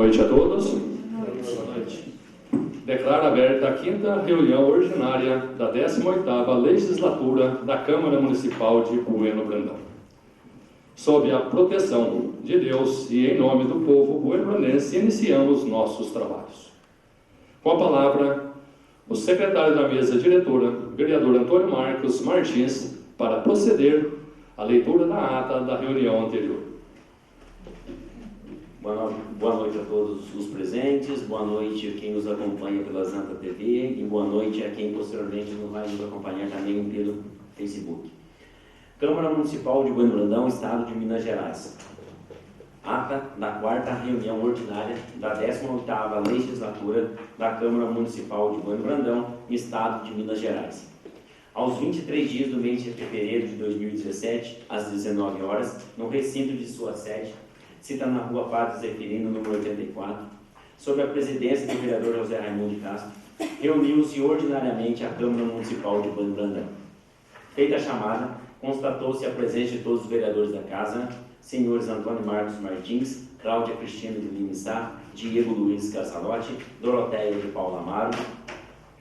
noite a todos. Boa noite. Declaro aberta a 5ª reunião ordinária da 18ª Legislatura da Câmara Municipal de Bueno Brandão. Sob a proteção de Deus e em nome do povo buenobrandense, iniciamos nossos trabalhos. Com a palavra, o secretário da mesa diretora, vereador Antônio Marcos Martins, para proceder à leitura da ata da reunião anterior. Boa noite a todos os presentes, boa noite a quem nos acompanha pela Zanta TV e boa noite a quem posteriormente vai nos acompanhar também pelo Facebook. Câmara Municipal de Bueno Brandão, Estado de Minas Gerais. Ata da 4ª reunião ordinária da 18ª Legislatura da Câmara Municipal de Bueno Brandão, Estado de Minas Gerais. Aos 23 dias do mês de fevereiro de 2017, às 19 horas, no recinto de sua sede, cita na Rua Padre Zeferino, número 84, sob a presidência do vereador José Raimundo de Castro, reuniu-se ordinariamente a Câmara Municipal de Bueno Brandão. Feita a chamada, constatou-se a presença de todos os vereadores da Casa, senhores Antônio Marcos Martins, Cláudia Cristina de Lima Sá, Diego Luiz Cassalotti, Doroteia de Paula Amaro,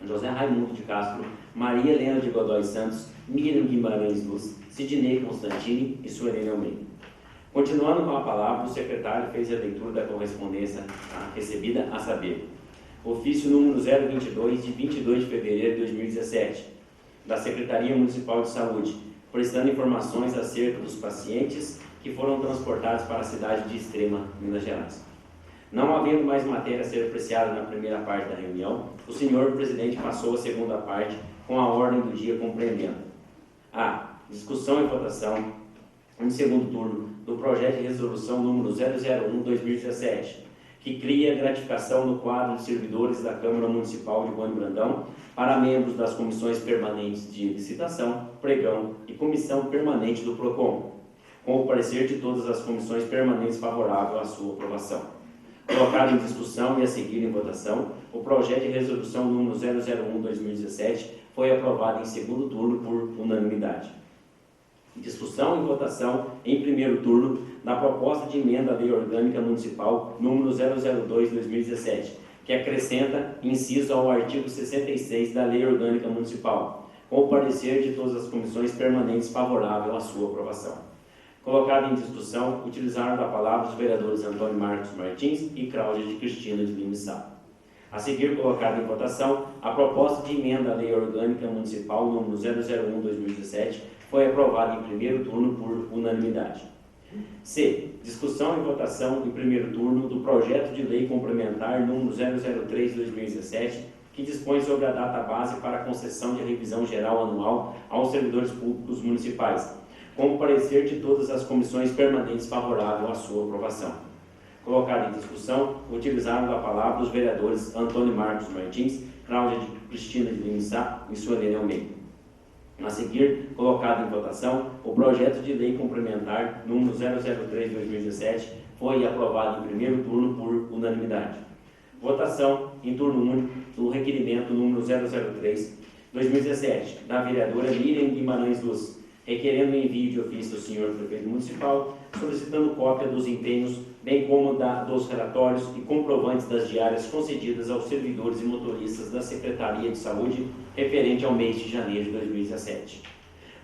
José Raimundo de Castro, Maria Helena de Godoy Santos, Miriam Guimarães Luz, Sidney Constantini e Suelene Almeida. Continuando com a palavra, o secretário fez a leitura da correspondência recebida, a saber, ofício número 022, de 22 de fevereiro de 2017, da Secretaria Municipal de Saúde, prestando informações acerca dos pacientes que foram transportados para a cidade de Extrema, Minas Gerais. Não havendo mais matéria a ser apreciada na primeira parte da reunião, o senhor presidente passou a segunda parte com a ordem do dia compreendendo a discussão e votação em segundo turno do projeto de resolução número 001/2017, que cria gratificação no quadro de servidores da Câmara Municipal de Bueno Brandão para membros das comissões permanentes de licitação, pregão e comissão permanente do PROCON, com o parecer de todas as comissões permanentes favorável à sua aprovação. Colocado em discussão e a seguir em votação, o projeto de resolução número 001/2017 foi aprovado em segundo turno por unanimidade. Discussão e votação em primeiro turno da proposta de emenda à Lei Orgânica Municipal número 002/2017, que acrescenta inciso ao artigo 66 da Lei Orgânica Municipal, com o parecer de todas as comissões permanentes favorável à sua aprovação. Colocado em discussão, utilizaram da palavra os vereadores Antônio Marcos Martins e Cláudia de Cristina de Lima Sá. A seguir, colocado em votação, a proposta de emenda à Lei Orgânica Municipal número 001/2017 foi aprovada em primeiro turno por unanimidade. C. Discussão e votação em primeiro turno do projeto de lei complementar número 003/2017, que dispõe sobre a data base para a concessão de revisão geral anual aos servidores públicos municipais, com o parecer de todas as comissões permanentes favorável à sua aprovação. Colocado em discussão, utilizaram da palavra os vereadores Antônio Marcos Martins, Cláudia de Cristina de Lima Sá e Suelene Almeida. A seguir, colocado em votação, o projeto de lei complementar número 003/2017 foi aprovado em primeiro turno por unanimidade. Votação em turno único do requerimento número 003/2017 da vereadora Miriam Guimarães Luz, requerendo o envio de ofício do senhor prefeito municipal, solicitando cópia dos empenhos, bem como dos relatórios e comprovantes das diárias concedidas aos servidores e motoristas da Secretaria de Saúde referente ao mês de janeiro de 2017.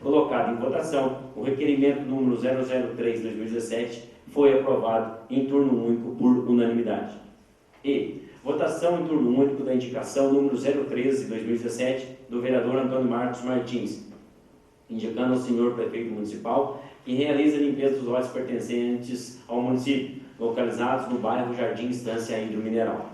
Colocado em votação, o requerimento número 003/2017 foi aprovado em turno único por unanimidade. E votação em turno único da indicação número 013/2017 do vereador Antônio Marcos Martins, indicando ao senhor prefeito municipal que realiza a limpeza dos lotes pertencentes ao município, localizados no bairro Jardim Estância Hidromineral.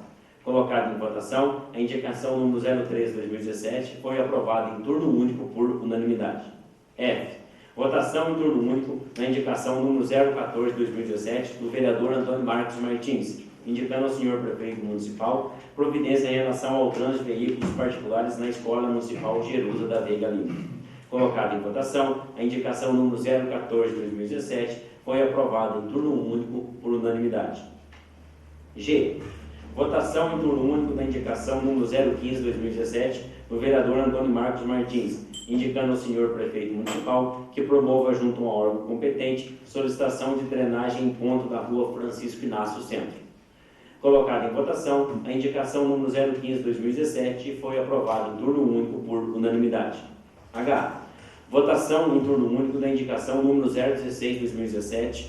Colocado em votação, a indicação número 013/2017 foi aprovada em turno único por unanimidade. F. Votação em turno único na indicação número 014/2017 do vereador Antônio Marcos Martins, indicando ao senhor prefeito municipal providência em relação ao trânsito de veículos particulares na Escola Municipal Jerusa da Veiga Lima. Colocado em votação, a indicação número 014/2017 foi aprovada em turno único por unanimidade. G. Votação em turno único da indicação número 015/2017 do vereador Antônio Marcos Martins, indicando ao senhor prefeito municipal que promova junto ao órgão competente solicitação de drenagem em ponto da rua Francisco Inácio Centro. Colocada em votação, a indicação número 015/2017 foi aprovada em turno único por unanimidade. H. Votação em turno único da indicação número 016/2017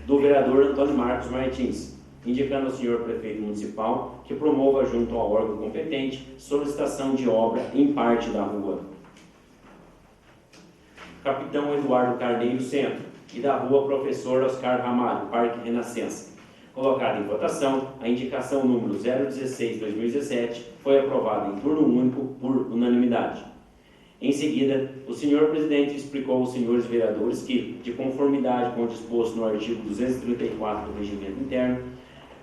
do vereador Antônio Marcos Martins, indicando ao senhor prefeito municipal que promova junto ao órgão competente solicitação de obra em parte da rua Capitão Eduardo Carneiro Centro e da rua Professor Oscar Ramalho, Parque Renascença. Colocada em votação, a indicação número 016/2017 foi aprovada em turno único por unanimidade. Em seguida, o senhor presidente explicou aos senhores vereadores que, de conformidade com o disposto no artigo 234 do Regimento Interno,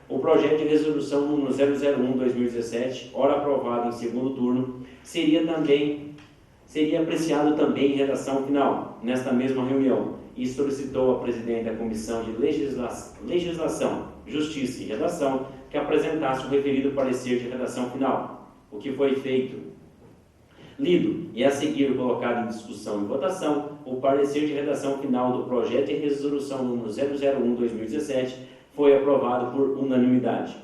o projeto de resolução número 001/2017, ora aprovado em segundo turno, seria apreciado também em redação final, nesta mesma reunião, e solicitou à presidente da Comissão de Legislação, Justiça e Redação que apresentasse o referido parecer de redação final, o que foi feito. Lido e a seguir colocado em discussão e votação, o parecer de redação final do projeto de resolução número 001/2017 foi aprovado por unanimidade.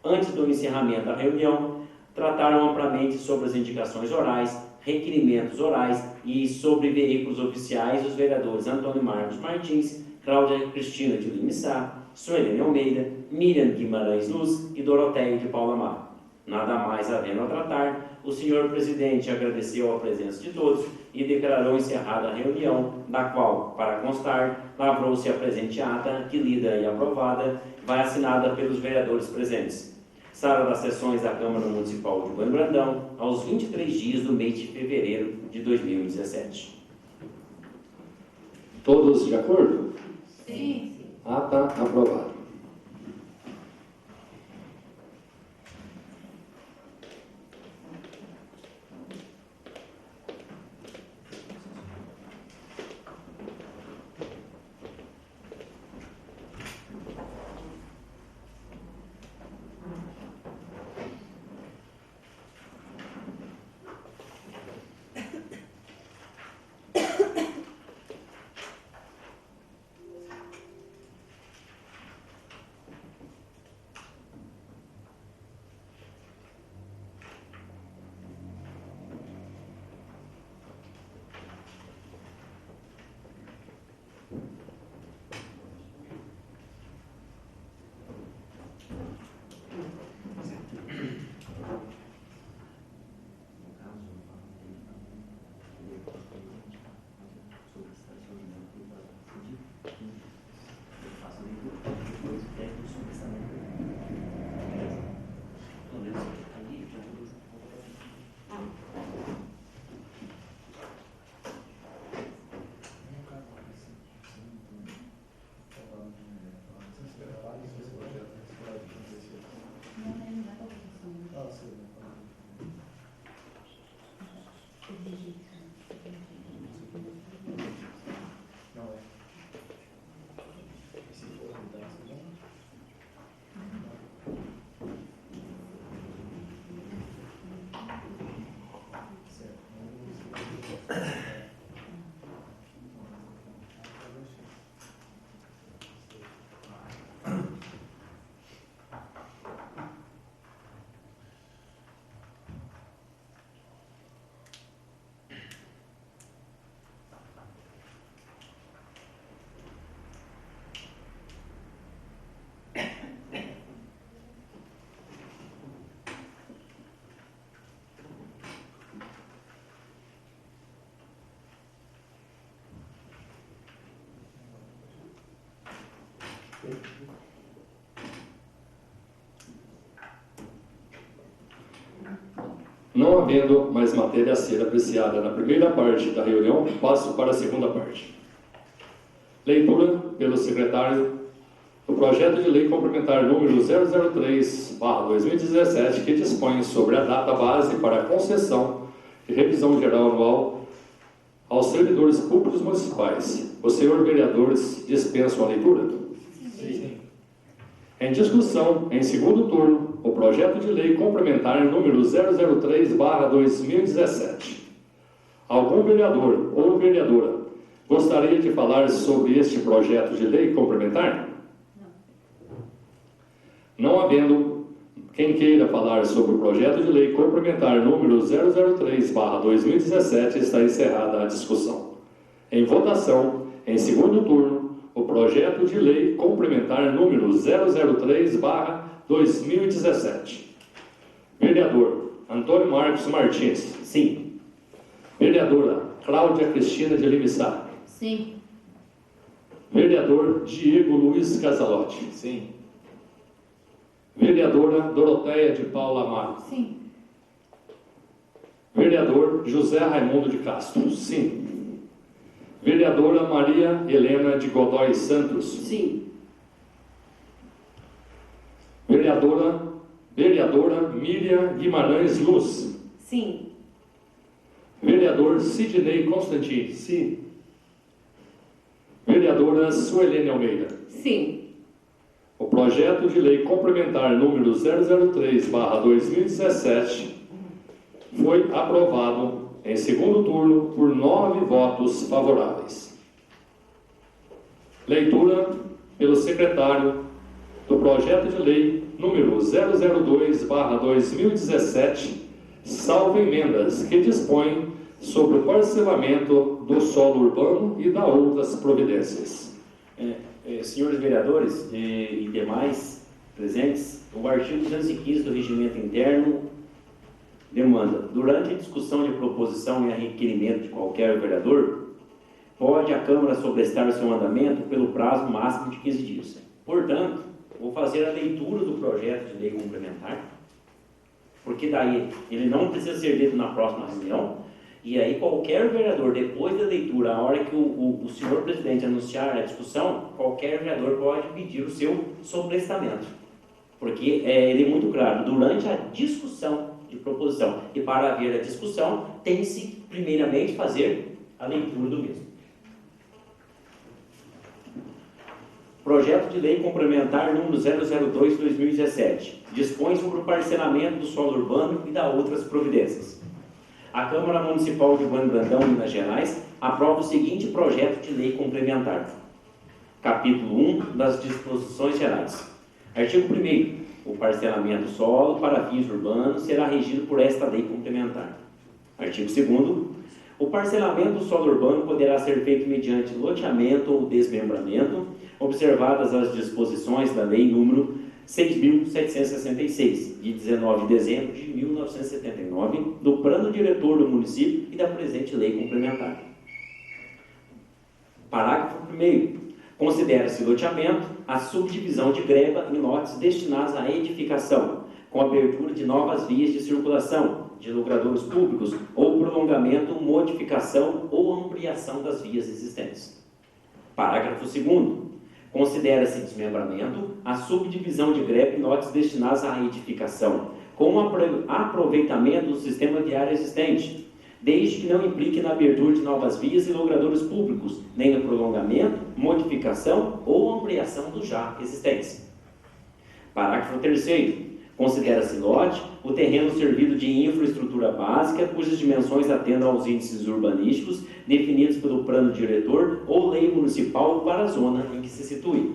Antes do encerramento da reunião, trataram amplamente sobre as indicações orais, requerimentos orais e sobre veículos oficiais os vereadores Antônio Marcos Martins, Cláudia Cristina de Lima Sá, Suelene Almeida, Miriam Guimarães Luz e Doroteia de Paula Mar. Nada mais havendo a tratar, o senhor presidente agradeceu a presença de todos e declarou encerrada a reunião, da qual, para constar, lavrou-se a presente ata, que lida e aprovada, vai assinada pelos vereadores presentes. Sala das sessões da Câmara Municipal de Bueno Brandão, aos 23 dias do mês de fevereiro de 2017. Todos de acordo? Sim. Ata aprovada. Não havendo mais matéria a ser apreciada na primeira parte da reunião, passo para a segunda parte. Leitura pelo secretário do projeto de lei complementar número 003/2017, que dispõe sobre a data base para a concessão de revisão geral anual aos servidores públicos municipais. Os senhores vereadores dispensam a leitura? Sim. Em discussão, em segundo turno, o projeto de lei complementar número 003/2017. Algum vereador ou vereadora gostaria de falar sobre este projeto de lei complementar? Não. Não havendo quem queira falar sobre o projeto de lei complementar número 003/2017, está encerrada a discussão. Em votação, em segundo turno, o projeto de lei complementar número 003/2017. Vereador Antônio Marcos Martins. Sim. Vereadora Cláudia Cristina de Lima Sá. Sim. Vereador Diego Luiz Casalotti. Sim. Vereadora Doroteia de Paula Amaro. Sim. Vereador José Raimundo de Castro. Sim. Vereadora Maria Helena de Godoy Santos. Sim. Vereadora Miriam Guimarães Luz. Sim. Vereador Sidney Constantini. Sim. Vereadora Suelene Almeida. Sim. O projeto de lei complementar número 003/2017 foi aprovado em segundo turno por 9 votos favoráveis. Leitura pelo secretário do projeto de lei número 002/2017, salvo emendas que dispõem sobre o parcelamento do solo urbano e da outras providências. Senhores vereadores e demais presentes, o artigo 215 do Regimento Interno demanda: durante a discussão de proposição e a requerimento de qualquer vereador, pode a Câmara sobrestar seu andamento pelo prazo máximo de 15 dias. Portanto, vou fazer a leitura do projeto de lei complementar, porque daí ele não precisa ser lido na próxima reunião, e aí qualquer vereador, depois da leitura, a hora que o senhor presidente anunciar a discussão, qualquer vereador pode pedir o seu sobrestamento, porque ele é muito claro: durante a discussão de proposição e para haver a discussão, tem-se primeiramente fazer a leitura do mesmo. Projeto de lei complementar número 002/2017 dispõe sobre o parcelamento do solo urbano e da outras providências. A Câmara Municipal de Urbano Brandão, Minas Gerais, aprova o seguinte projeto de lei complementar. Capítulo 1 das disposições gerais. Artigo 1º. O parcelamento do solo para fins urbanos será regido por esta lei complementar. Artigo 2º. O parcelamento do solo urbano poderá ser feito mediante loteamento ou desmembramento, observadas as disposições da Lei número 6.766, de 19 de dezembro de 1979, do Plano Diretor do Município e da presente lei complementar. Parágrafo 1º. Considera-se loteamento a subdivisão de greva em lotes destinados à edificação, com abertura de novas vias de circulação, de logradouros públicos, ou prolongamento, modificação ou ampliação das vias existentes. Parágrafo 2º. Considera-se desmembramento a subdivisão de greve em lotes destinados à edificação, com aproveitamento do sistema viário existente, desde que não implique na abertura de novas vias e logradouros públicos, nem no prolongamento, modificação ou ampliação dos já existentes. Parágrafo 3º. Considera-se lote o terreno servido de infraestrutura básica, cujas dimensões atendam aos índices urbanísticos definidos pelo plano diretor ou lei municipal para a zona em que se situe.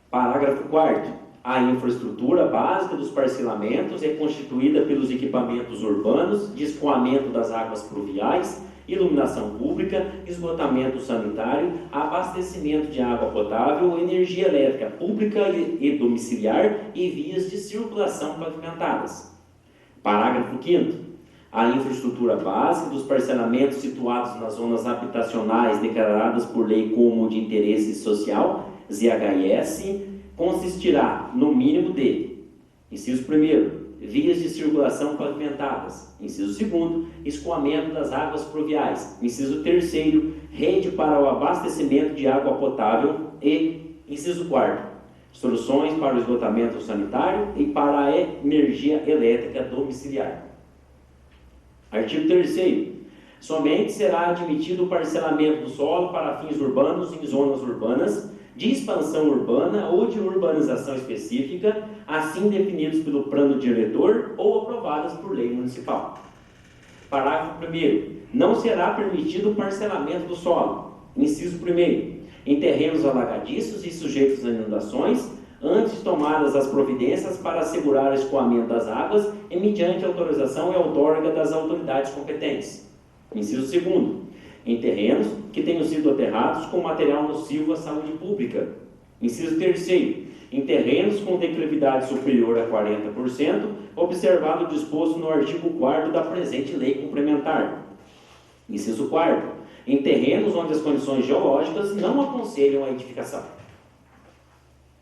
Parágrafo 4º. A infraestrutura básica dos parcelamentos é constituída pelos equipamentos urbanos de escoamento das águas pluviais, iluminação pública, esgotamento sanitário, abastecimento de água potável, energia elétrica pública e domiciliar e vias de circulação pavimentadas. Parágrafo 5º. A infraestrutura básica dos parcelamentos situados nas zonas habitacionais declaradas por lei como de interesse social, ZHIS, consistirá, no mínimo, de: inciso 1º, vias de circulação pavimentadas; inciso 2º, escoamento das águas pluviais; inciso 3º, rede para o abastecimento de água potável; e inciso 4º, soluções para o esgotamento sanitário e para a energia elétrica domiciliar. Artigo 3º. Somente será admitido o parcelamento do solo para fins urbanos em zonas urbanas, de expansão urbana ou de urbanização específica, assim definidos pelo plano diretor ou aprovados por lei municipal. Parágrafo 1º. Não será permitido o parcelamento do solo Inciso 1º. Em terrenos alagadiços e sujeitos a inundações, antes de tomadas as providências para assegurar o escoamento das águas e mediante autorização e outorga das autoridades competentes. Inciso 2º. Em terrenos que tenham sido aterrados com material nocivo à saúde pública. Inciso 3º. Em terrenos com declividade superior a 40%, observado o disposto no artigo 4º da presente lei complementar. Inciso 4º. Em terrenos onde as condições geológicas não aconselham a edificação.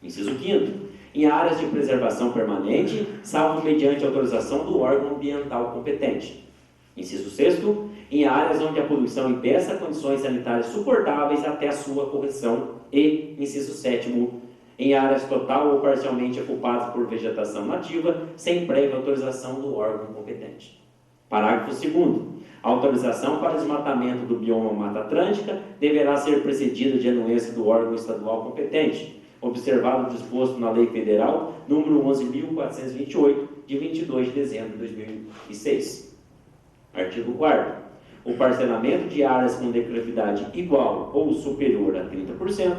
Inciso 5º. Em áreas de preservação permanente, salvo mediante autorização do órgão ambiental competente. Inciso 6º. Em áreas onde a poluição impeça condições sanitárias suportáveis até a sua correção. E, inciso 7º, em áreas total ou parcialmente ocupadas por vegetação nativa, sem prévia autorização do órgão competente. Parágrafo 2º. A autorização para desmatamento do bioma Mata Atlântica deverá ser precedida de anuência do órgão estadual competente, observado o disposto na Lei Federal número 11.428, de 22 de dezembro de 2006. Artigo 4º. O parcelamento de áreas com declividade igual ou superior a 30%,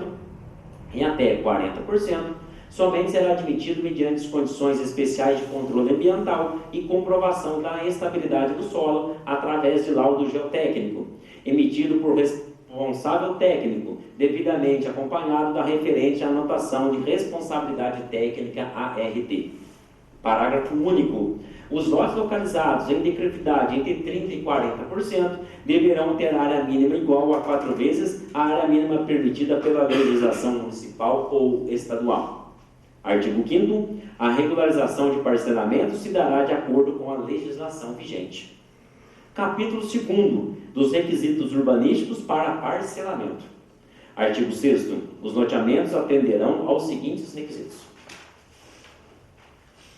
em até 40%, somente será admitido mediante condições especiais de controle ambiental e comprovação da estabilidade do solo através de laudo geotécnico, emitido por responsável técnico, devidamente acompanhado da referente à anotação de responsabilidade técnica ART. Parágrafo único. Os lotes localizados em declividade entre 30% e 40% deverão ter área mínima igual a 4 vezes a área mínima permitida pela legislação municipal ou estadual. Artigo 5º. A regularização de parcelamento se dará de acordo com a legislação vigente. Capítulo 2º. Dos requisitos urbanísticos para parcelamento. Artigo 6º. Os loteamentos atenderão aos seguintes requisitos.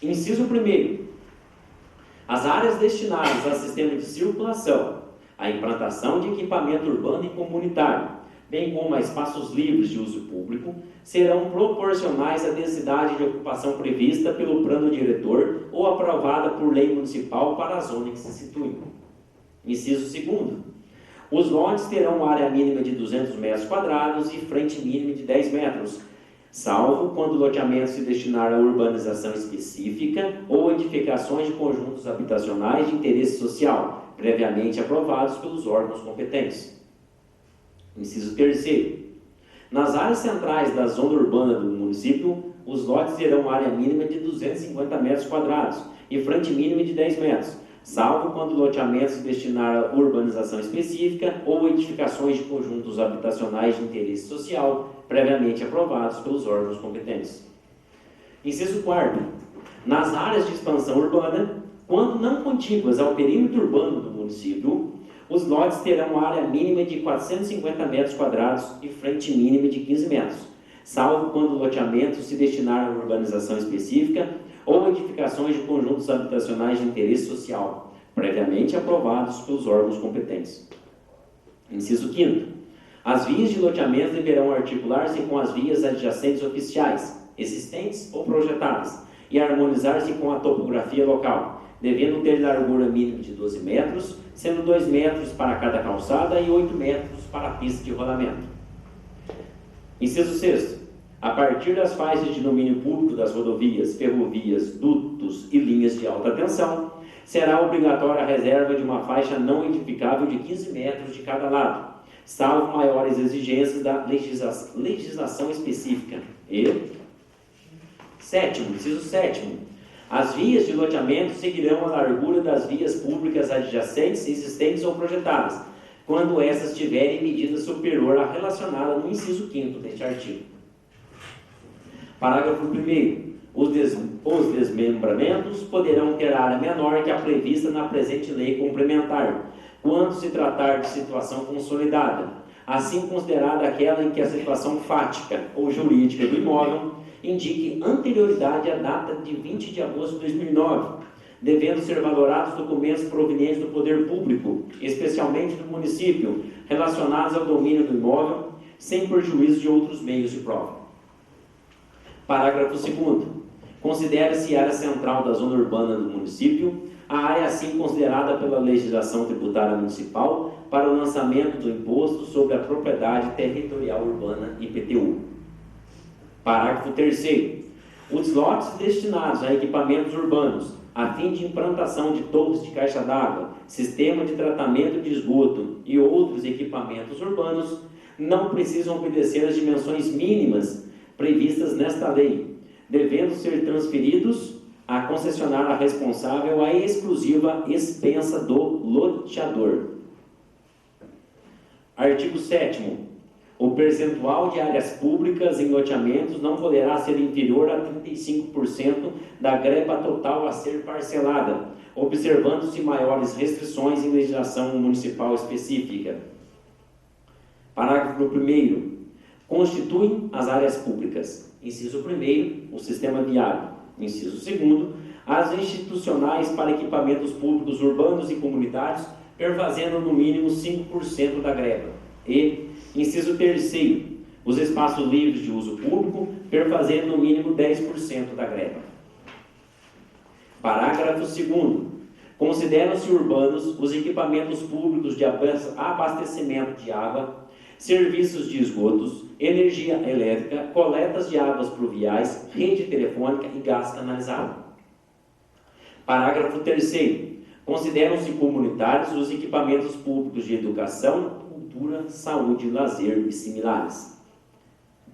Inciso 1º. As áreas destinadas a sistema de circulação, a implantação de equipamento urbano e comunitário, bem como a espaços livres de uso público, serão proporcionais à densidade de ocupação prevista pelo plano diretor ou aprovada por lei municipal para a zona em que se situem. Inciso 2º. Os lotes terão área mínima de 200 metros quadrados e frente mínima de 10 metros, salvo quando o loteamento se destinar a urbanização específica ou edificações de conjuntos habitacionais de interesse social, previamente aprovados pelos órgãos competentes. Inciso 3º. Nas áreas centrais da zona urbana do município, os lotes terão área mínima de 250 metros quadrados e frente mínima de 10 metros, salvo quando o loteamento se destinar a urbanização específica ou edificações de conjuntos habitacionais de interesse social, previamente aprovados pelos órgãos competentes. Inciso 4º. Nas áreas de expansão urbana, quando não contíguas ao perímetro urbano do município, os lotes terão área mínima de 450 metros quadrados e frente mínima de 15 metros, salvo quando o loteamento se destinar a urbanização específica ou edificações de conjuntos habitacionais de interesse social, previamente aprovados pelos órgãos competentes. Inciso 5º. As vias de loteamento deverão articular-se com as vias adjacentes oficiais, existentes ou projetadas, e harmonizar-se com a topografia local, devendo ter largura mínima de 12 metros, sendo 2 metros para cada calçada e 8 metros para a pista de rolamento. Inciso 6º. A partir das faixas de domínio público das rodovias, ferrovias, dutos e linhas de alta tensão, será obrigatória a reserva de uma faixa não edificável de 15 metros de cada lado, salvo maiores exigências da legislação específica. E 7º, inciso 7º. As vias de loteamento seguirão a largura das vias públicas adjacentes, existentes ou projetadas, quando essas tiverem medida superior à relacionada no inciso 5º deste artigo. Parágrafo 1º. Os desmembramentos poderão ter área menor que a prevista na presente lei complementar, quando se tratar de situação consolidada, assim considerada aquela em que a situação fática ou jurídica do imóvel indique anterioridade à data de 20 de agosto de 2009, devendo ser valorados documentos provenientes do poder público, especialmente do município, relacionados ao domínio do imóvel, sem prejuízo de outros meios de prova. Parágrafo 2º. Considera-se área central da zona urbana do município a área assim considerada pela legislação tributária municipal para o lançamento do imposto sobre a propriedade Propriedade Territorial Urbana, IPTU. Parágrafo 3º. Os lotes destinados a equipamentos urbanos, a fim de implantação de torres de caixa d'água, sistema de tratamento de esgoto e outros equipamentos urbanos, não precisam obedecer às dimensões mínimas previstas nesta lei, devendo ser transferidos à concessionária responsável à exclusiva expensa do loteador. Artigo 7º. O percentual de áreas públicas em loteamentos não poderá ser inferior a 35% da greba total a ser parcelada, observando-se maiores restrições em legislação municipal específica. Parágrafo 1º. Constituem as áreas públicas. Inciso 1º, o sistema viário. Inciso 2º, as institucionais para equipamentos públicos urbanos e comunitários, perfazendo no mínimo 5% da greba. E, inciso 3º, os espaços livres de uso público, perfazendo no mínimo 10% da greba. Parágrafo 2º. Consideram-se urbanos os equipamentos públicos de abastecimento de água, serviços de esgotos, energia elétrica, coletas de águas pluviais, rede telefônica e gás canalizado. Parágrafo 3º. Consideram-se comunitários os equipamentos públicos de educação, cultura, saúde, lazer e similares.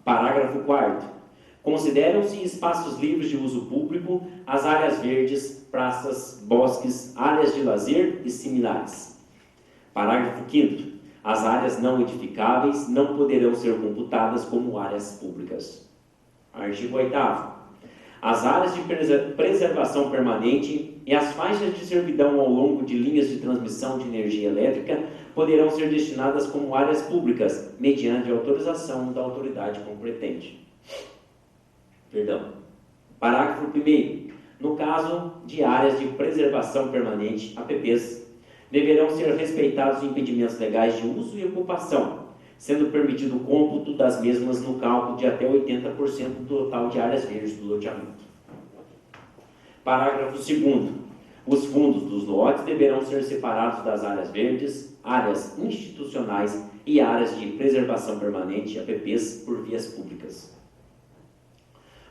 Parágrafo 4º. Consideram-se espaços livres de uso público as áreas verdes, praças, bosques, áreas de lazer e similares. Parágrafo 5º. As áreas não edificáveis não poderão ser computadas como áreas públicas. Artigo 8º. As áreas de preservação permanente e as faixas de servidão ao longo de linhas de transmissão de energia elétrica poderão ser destinadas como áreas públicas, mediante autorização da autoridade competente. Parágrafo 1º. No caso de áreas de preservação permanente, APPs, deverão ser respeitados os impedimentos legais de uso e ocupação, sendo permitido o cômputo das mesmas no cálculo de até 80% do total de áreas verdes do loteamento. Parágrafo 2º. Os fundos dos lotes deverão ser separados das áreas verdes, áreas institucionais e áreas de preservação permanente, APPs, por vias públicas.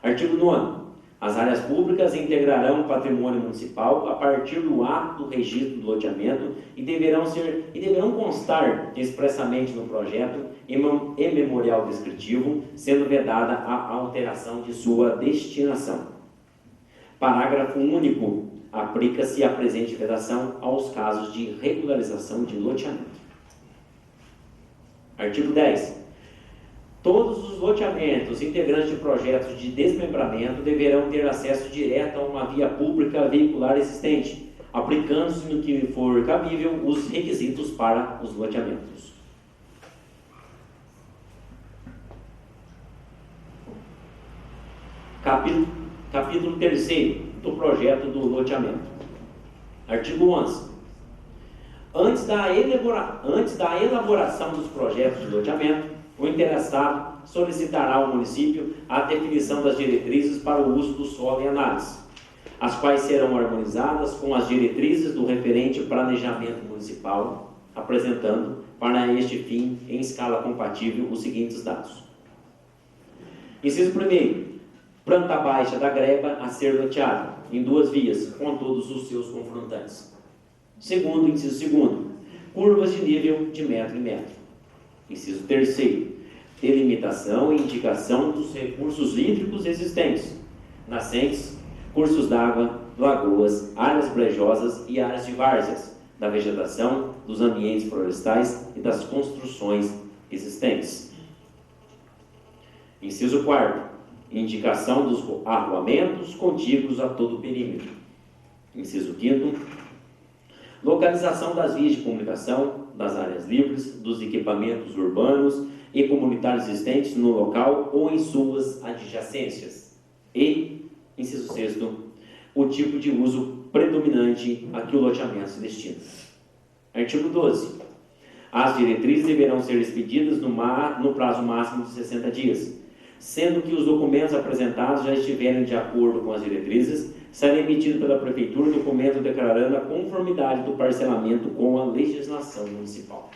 Artigo 9º. As áreas públicas integrarão o patrimônio municipal a partir do ato do registro do loteamento e deverão constar expressamente no projeto e memorial descritivo, sendo vedada a alteração de sua destinação. Parágrafo único. Aplica-se a presente vedação aos casos de regularização de loteamento. Artigo 10. Todos os loteamentos integrantes de projetos de desmembramento deverão ter acesso direto a uma via pública veicular existente, aplicando-se no que for cabível os requisitos para os loteamentos. Capítulo 3º do projeto do loteamento. Artigo 11. Antes da elaboração dos projetos de loteamento, o interessado solicitará ao município a definição das diretrizes para o uso do solo e análise, as quais serão harmonizadas com as diretrizes do referente planejamento municipal, apresentando, para este fim, em escala compatível, os seguintes dados. Inciso 1º. Planta baixa da greba a ser loteada, em 2 vias, com todos os seus confrontantes. Inciso 2º. Curvas de nível de metro em metro. Inciso 3º. Delimitação e indicação dos recursos hídricos existentes, nascentes, cursos d'água, lagoas, áreas brejosas e áreas de várzeas, da vegetação, dos ambientes florestais e das construções existentes. Inciso 4º. Indicação dos arruamentos contíguos a todo o perímetro. Inciso 5º. Localização das vias de comunicação, das áreas livres, dos equipamentos urbanos e comunitários existentes no local ou em suas adjacências. E, inciso 6º, o tipo de uso predominante a que o loteamento se destina. Artigo 12. As diretrizes deverão ser expedidas no prazo máximo de 60 dias, sendo que os documentos apresentados já estiverem de acordo com as diretrizes, será emitido pela Prefeitura o documento declarando a conformidade do parcelamento com a legislação municipal.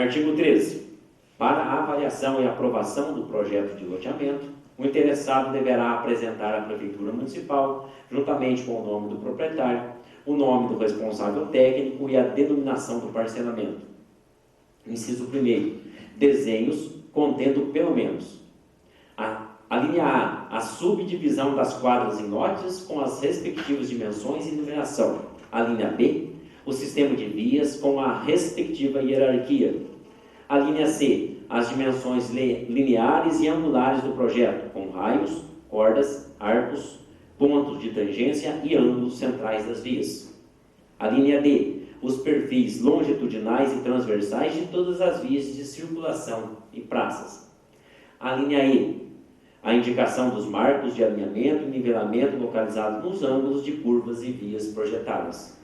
Artigo 13. Para a avaliação e aprovação do projeto de loteamento, o interessado deverá apresentar à Prefeitura Municipal, juntamente com o nome do proprietário, o nome do responsável técnico e a denominação do parcelamento. Inciso 1º. Desenhos contendo pelo menos a linha A, a subdivisão das quadras em lotes com as respectivas dimensões e numeração. A linha B, o sistema de vias com a respectiva hierarquia. A linha C, as dimensões lineares e angulares do projeto, com raios, cordas, arcos, pontos de tangência e ângulos centrais das vias. A linha D, os perfis longitudinais e transversais de todas as vias de circulação e praças. A linha E, a indicação dos marcos de alinhamento e nivelamento localizados nos ângulos de curvas e vias projetadas.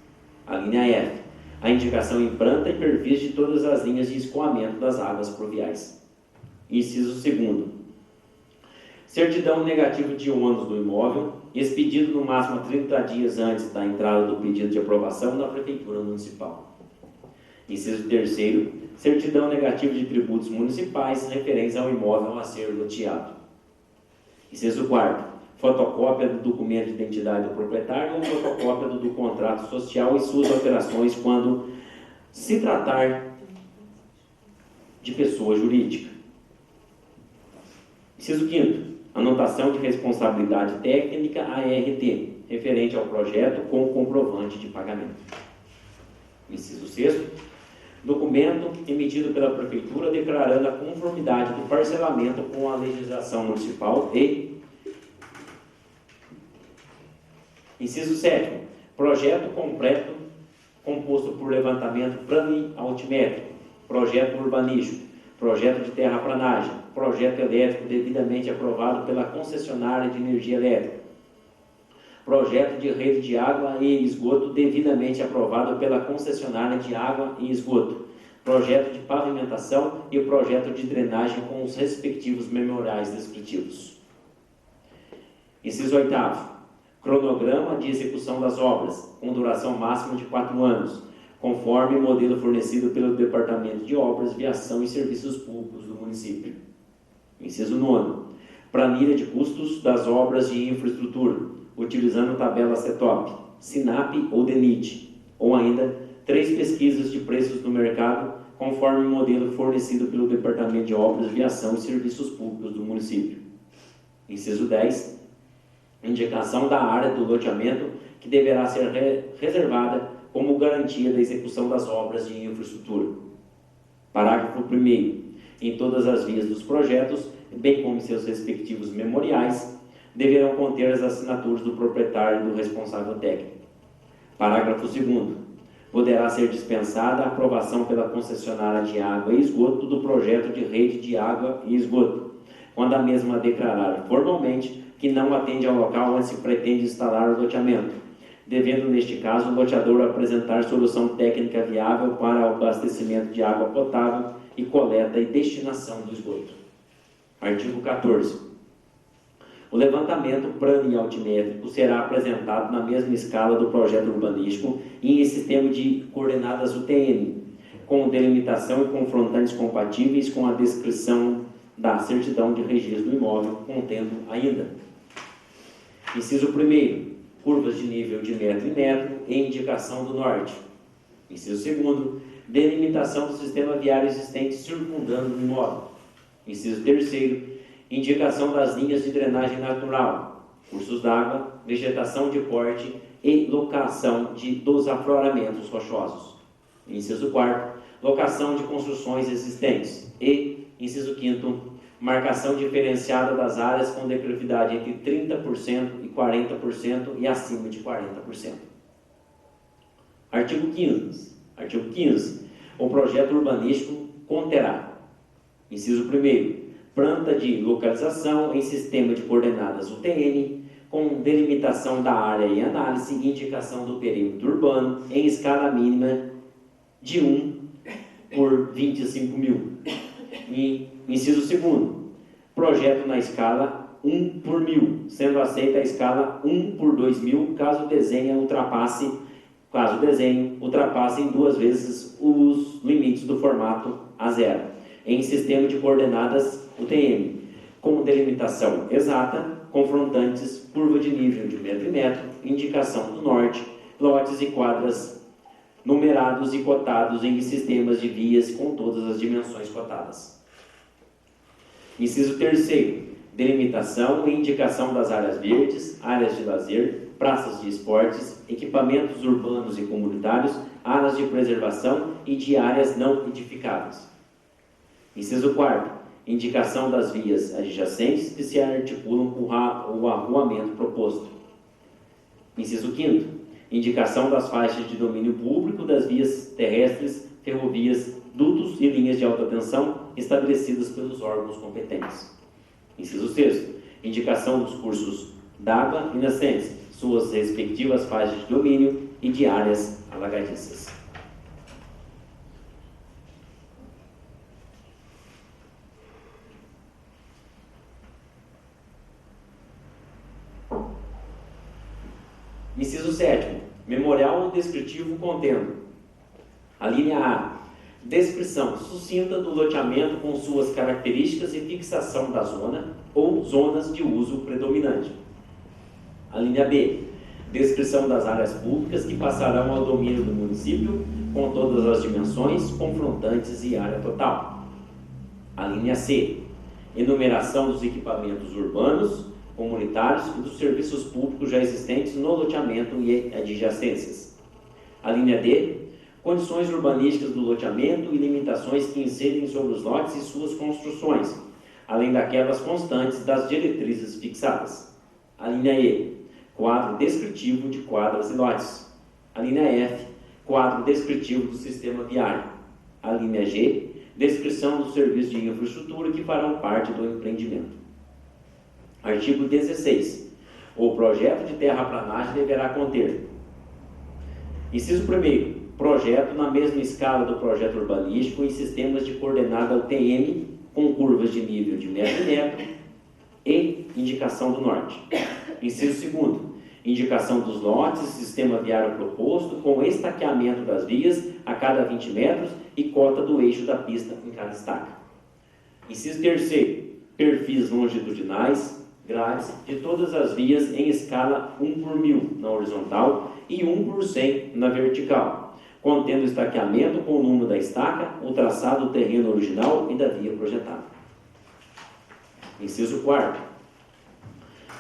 A linha F, a indicação em planta e perfis de todas as linhas de escoamento das águas pluviais. Inciso 2º. Certidão negativa de ônus do imóvel, expedido no máximo 30 dias antes da entrada do pedido de aprovação na Prefeitura Municipal. Inciso 3º. Certidão negativa de tributos municipais referentes ao imóvel a ser loteado. Inciso 4º. Fotocópia do documento de identidade do proprietário ou fotocópia do contrato social e suas alterações quando se tratar de pessoa jurídica. Inciso 5º. Anotação de responsabilidade técnica, ART, referente ao projeto com comprovante de pagamento. Inciso 6º. Documento emitido pela Prefeitura declarando a conformidade do parcelamento com a legislação municipal e Inciso 7º. Projeto completo composto por levantamento plano-altimétrico, projeto urbanístico, projeto de terraplanagem, projeto elétrico devidamente aprovado pela concessionária de energia elétrica, projeto de rede de água e esgoto devidamente aprovado pela concessionária de água e esgoto, projeto de pavimentação e projeto de drenagem com os respectivos memoriais descritivos. Inciso 8º. Cronograma de execução das obras, com duração máxima de 4 anos, conforme o modelo fornecido pelo Departamento de Obras, Viação e Serviços Públicos do município. Inciso 9º. Planilha de custos das obras de infraestrutura, utilizando tabela CETOP, SINAP ou DENIT, ou ainda 3 pesquisas de preços do mercado, conforme o modelo fornecido pelo Departamento de Obras, Viação e Serviços Públicos do município. Inciso 10. Indicação da área do loteamento que deverá ser reservada como garantia da execução das obras de infraestrutura. Parágrafo 1º. Em todas as vias dos projetos, bem como seus respectivos memoriais, deverão conter as assinaturas do proprietário e do responsável técnico. Parágrafo 2º. Poderá ser dispensada a aprovação pela concessionária de água e esgoto do projeto de rede de água e esgoto, quando a mesma declarar formalmente que não atende ao local onde se pretende instalar o loteamento, devendo, neste caso, o loteador apresentar solução técnica viável para o abastecimento de água potável e coleta e destinação do esgoto. Artigo 14. O levantamento plano-altimétrico será apresentado na mesma escala do projeto urbanístico e em sistema de coordenadas UTM, com delimitação e confrontantes compatíveis com a descrição da certidão de registro do imóvel, contendo ainda: Inciso 1º. Curvas de nível de metro em metro e indicação do norte. Inciso 2º. Delimitação do sistema viário existente circundando o imóvel. Inciso 3º. Indicação das linhas de drenagem natural, cursos d'água, vegetação de corte e locação dos afloramentos rochosos. Inciso 4º. Locação de construções existentes. E, inciso 5º. Marcação diferenciada das áreas com declividade entre 30% e 40% e acima de 40%. Artigo 15. O projeto urbanístico conterá: Inciso 1º. Planta de localização em sistema de coordenadas UTN, com delimitação da área e análise e indicação do perímetro urbano em escala mínima de 1 por 25.000. E inciso 2º. Projeto na escala 1 por 1.000, sendo aceita a escala 1 por 2.000, caso o desenho ultrapasse caso o desenho ultrapasse em 2 vezes os limites do formato A0, em sistema de coordenadas UTM, com delimitação exata, confrontantes, curva de nível de metro em metro, indicação do norte, lotes e quadras numerados e cotados em sistemas de vias com todas as dimensões cotadas. Inciso 3º, delimitação e indicação das áreas verdes, áreas de lazer, praças de esportes, equipamentos urbanos e comunitários, áreas de preservação e de áreas não edificáveis. Inciso 4º, indicação das vias adjacentes que se articulam com o arruamento proposto. Inciso 5º, indicação das faixas de domínio público das vias terrestres, ferrovias, dutos e linhas de alta tensão estabelecidas pelos órgãos competentes. Inciso 6º, indicação dos cursos d'água e nascentes, suas respectivas faixas de domínio e de áreas alagadiças. Inciso 7º, memorial descritivo contendo a linha A, descrição sucinta do loteamento com suas características e fixação da zona ou zonas de uso predominante. A linha B, descrição das áreas públicas que passarão ao domínio do município com todas as dimensões, confrontantes e área total. A linha C, enumeração dos equipamentos urbanos, comunitários e dos serviços públicos já existentes no loteamento e adjacências. A linha D, condições urbanísticas do loteamento e limitações que incidem sobre os lotes e suas construções, além daquelas constantes das diretrizes fixadas. A linha E, quadro descritivo de quadras e lotes. A linha F, quadro descritivo do sistema viário. A linha G, descrição dos serviços de infraestrutura que farão parte do empreendimento. Artigo 16. O projeto de terraplanagem deverá conter: inciso 1º, projeto na mesma escala do projeto urbanístico em sistemas de coordenada UTM com curvas de nível de metro em metro e indicação do norte. Inciso 2º, indicação dos lotes e sistema viário proposto com estaqueamento das vias a cada 20 metros e cota do eixo da pista em cada estaca. Inciso 3º, perfis longitudinais, grades de todas as vias em escala 1/1000 na horizontal e 1/100 na vertical, contendo estaqueamento com o número da estaca, o traçado do terreno original e da via projetada. Inciso 4º,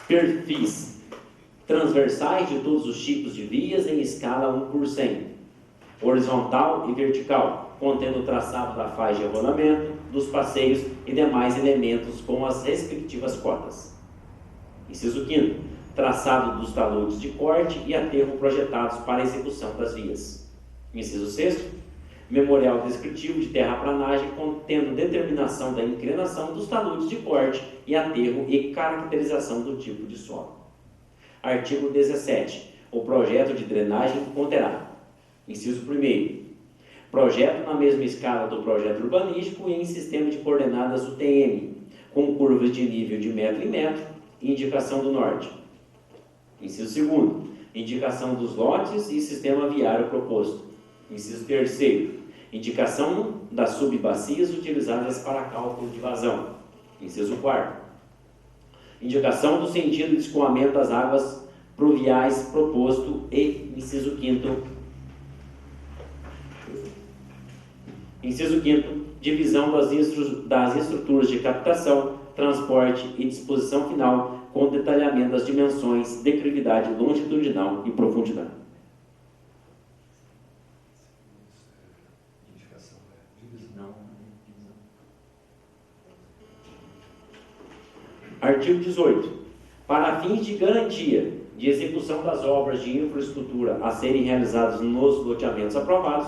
perfis transversais de todos os tipos de vias em escala 1/100, horizontal e vertical, contendo o traçado da faixa de rolamento, dos passeios e demais elementos com as respectivas cotas. Inciso 5º, traçado dos taludes de corte e aterro projetados para a execução das vias. Inciso 6º, memorial descritivo de terraplanagem contendo determinação da inclinação dos taludes de corte e aterro e caracterização do tipo de solo. Artigo 17. O projeto de drenagem conterá: inciso 1º, projeto na mesma escala do projeto urbanístico e em sistema de coordenadas UTM, com curvas de nível de metro em metro e indicação do norte. Inciso 2º, indicação dos lotes e sistema viário proposto. Inciso 3º, indicação das subbacias utilizadas para cálculo de vazão. Inciso 4º, indicação do sentido de escoamento das águas pluviais proposto e inciso 5º, divisão das estruturas de captação, transporte e disposição final com detalhamento das dimensões, declividade longitudinal e profundidade. Artigo 18. Para fins de garantia de execução das obras de infraestrutura a serem realizadas nos loteamentos aprovados,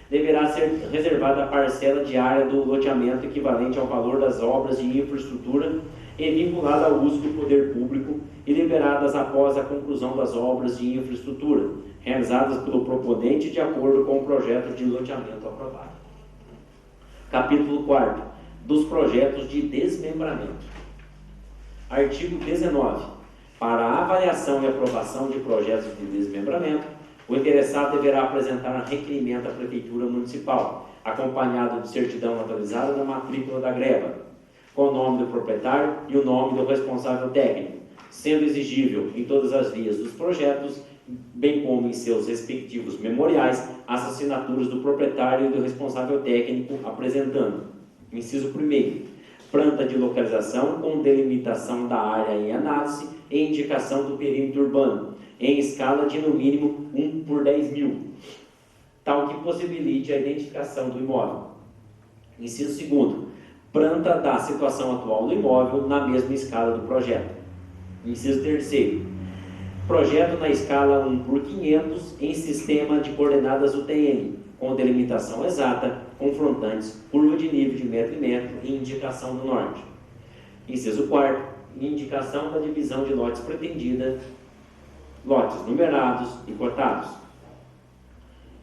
deverá ser reservada a parcela de área do loteamento equivalente ao valor das obras de infraestrutura e vinculada ao uso do poder público e liberadas após a conclusão das obras de infraestrutura, realizadas pelo proponente de acordo com o projeto de loteamento aprovado. Capítulo 4. Dos projetos de desmembramento. Artigo 19. Para a avaliação e aprovação de projetos de desmembramento, O interessado deverá apresentar requerimento à Prefeitura Municipal, acompanhado de certidão atualizada da matrícula da greva, com o nome do proprietário e o nome do responsável técnico, sendo exigível em todas as vias dos projetos, bem como em seus respectivos memoriais, as assinaturas do proprietário e do responsável técnico apresentando. Inciso 1º. Planta de localização com delimitação da área em análise e indicação do perímetro urbano, em escala de no mínimo 1/10.000, tal que possibilite a identificação do imóvel. Inciso 2º. Planta da situação atual do imóvel na mesma escala do projeto. Inciso 3º. Projeto na escala 1/500 em sistema de coordenadas UTM, com delimitação exata, confrontantes, curva de nível de metro em metro e indicação do norte. Inciso 4º. Indicação da divisão de lotes pretendida, lotes numerados e cotados.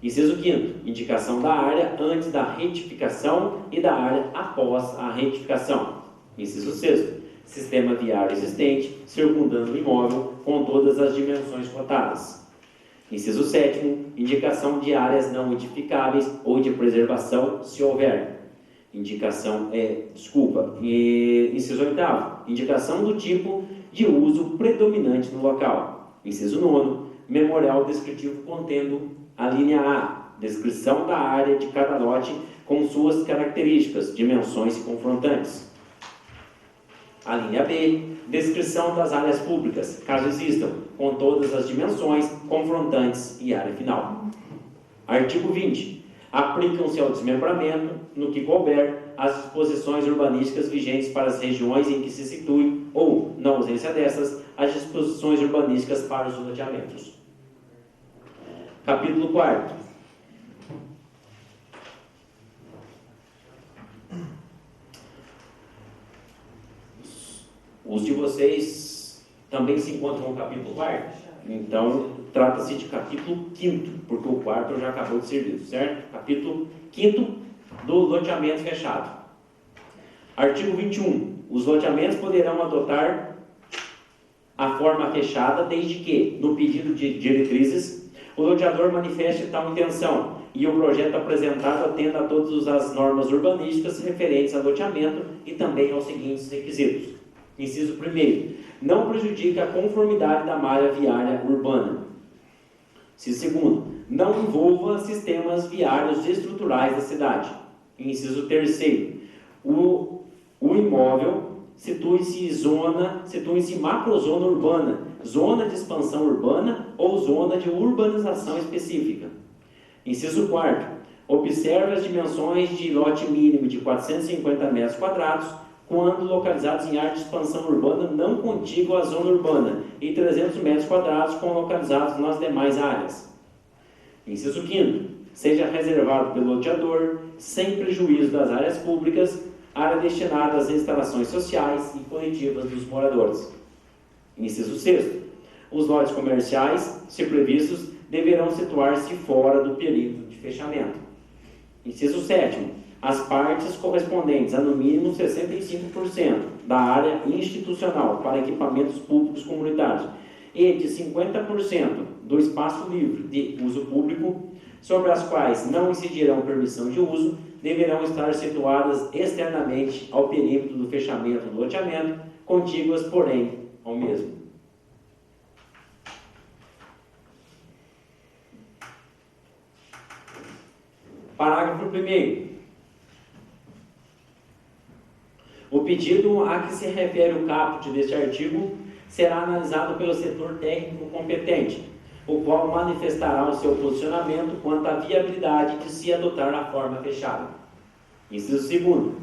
Inciso 5º. Indicação da área antes da retificação e da área após a retificação. Inciso 6º. Sistema viário existente, circundando o imóvel com todas as dimensões cotadas. Inciso 7º. Indicação de áreas não edificáveis ou de preservação, se houver. Inciso 8º. Indicação do tipo de uso predominante no local. Inciso 9º. Memorial descritivo contendo a linha A, descrição da área de cada lote com suas características, dimensões e confrontantes. A linha B, descrição das áreas públicas, caso existam, com todas as dimensões, confrontantes e área final. Artigo 20. Aplicam-se ao desmembramento, no que couber, as disposições urbanísticas vigentes para as regiões em que se situem, ou, na ausência dessas, as disposições urbanísticas para os loteamentos. Capítulo 4º. Os de vocês também se encontram no capítulo 4º? Então, trata-se de capítulo 5º, porque o 4º já acabou de ser lido, certo? Capítulo 5º do loteamento fechado. Artigo 21. Os loteamentos poderão adotar a forma fechada desde que, no pedido de diretrizes, o loteador manifeste tal intenção e o projeto apresentado atenda a todas as normas urbanísticas referentes a loteamento e também aos seguintes requisitos. Inciso 1º. Não prejudica a conformidade da malha viária urbana. Inciso 2º. Não envolva sistemas viários estruturais da cidade. Inciso 3º. O imóvel situe-se em macrozona urbana, zona de expansão urbana ou zona de urbanização específica. Inciso 4º. Observe as dimensões de lote mínimo de 450 metros quadrados, quando localizados em área de expansão urbana não contígua à zona urbana, e 300 metros quadrados quando localizados nas demais áreas. Inciso 5º. Seja reservado pelo loteador, sem prejuízo das áreas públicas, área destinada às instalações sociais e coletivas dos moradores. Inciso 6º. Os lotes comerciais, se previstos, deverão situar-se fora do perímetro de fechamento. Inciso 7º. As partes correspondentes a no mínimo 65% da área institucional para equipamentos públicos comunitários e de 50% do espaço livre de uso público, sobre as quais não incidirão permissão de uso, deverão estar situadas externamente ao perímetro do fechamento do loteamento, contíguas, porém, ao mesmo. Parágrafo 1º. O pedido a que se refere o caput deste artigo será analisado pelo setor técnico competente, o qual manifestará o seu posicionamento quanto à viabilidade de se adotar a forma fechada. Inciso 2º.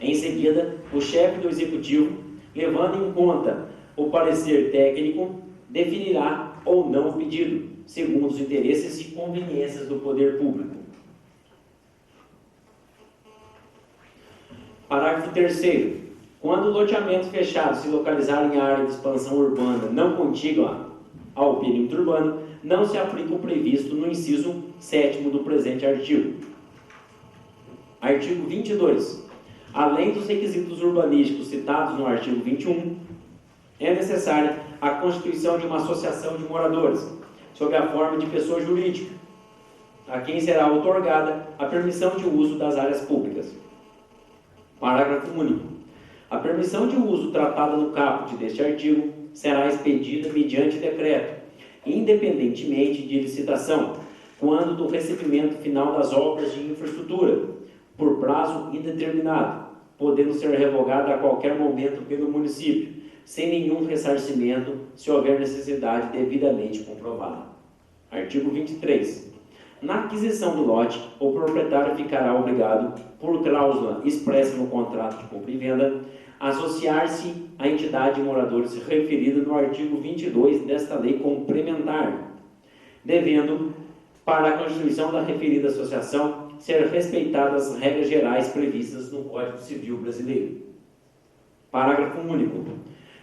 Em seguida, o chefe do executivo, levando em conta o parecer técnico, definirá ou não o pedido, segundo os interesses e conveniências do poder público. Parágrafo 3º. Quando o loteamento fechado se localizar em área de expansão urbana não contígua ao perímetro urbano, não se aplica o previsto no inciso 7º do presente artigo. Artigo 22. Além dos requisitos urbanísticos citados no artigo 21, é necessária a constituição de uma associação de moradores, sob a forma de pessoa jurídica, a quem será outorgada a permissão de uso das áreas públicas. Parágrafo único. A permissão de uso tratada no caput deste artigo será expedida mediante decreto, independentemente de licitação, quando do recebimento final das obras de infraestrutura, por prazo indeterminado, podendo ser revogada a qualquer momento pelo município, sem nenhum ressarcimento, se houver necessidade devidamente comprovada. Artigo 23. Na aquisição do lote, o proprietário ficará obrigado, por cláusula expressa no contrato de compra e venda, a associar-se à entidade de moradores referida no artigo 22 desta lei complementar, devendo, para a constituição da referida associação, ser respeitadas as regras gerais previstas no Código Civil Brasileiro. Parágrafo único.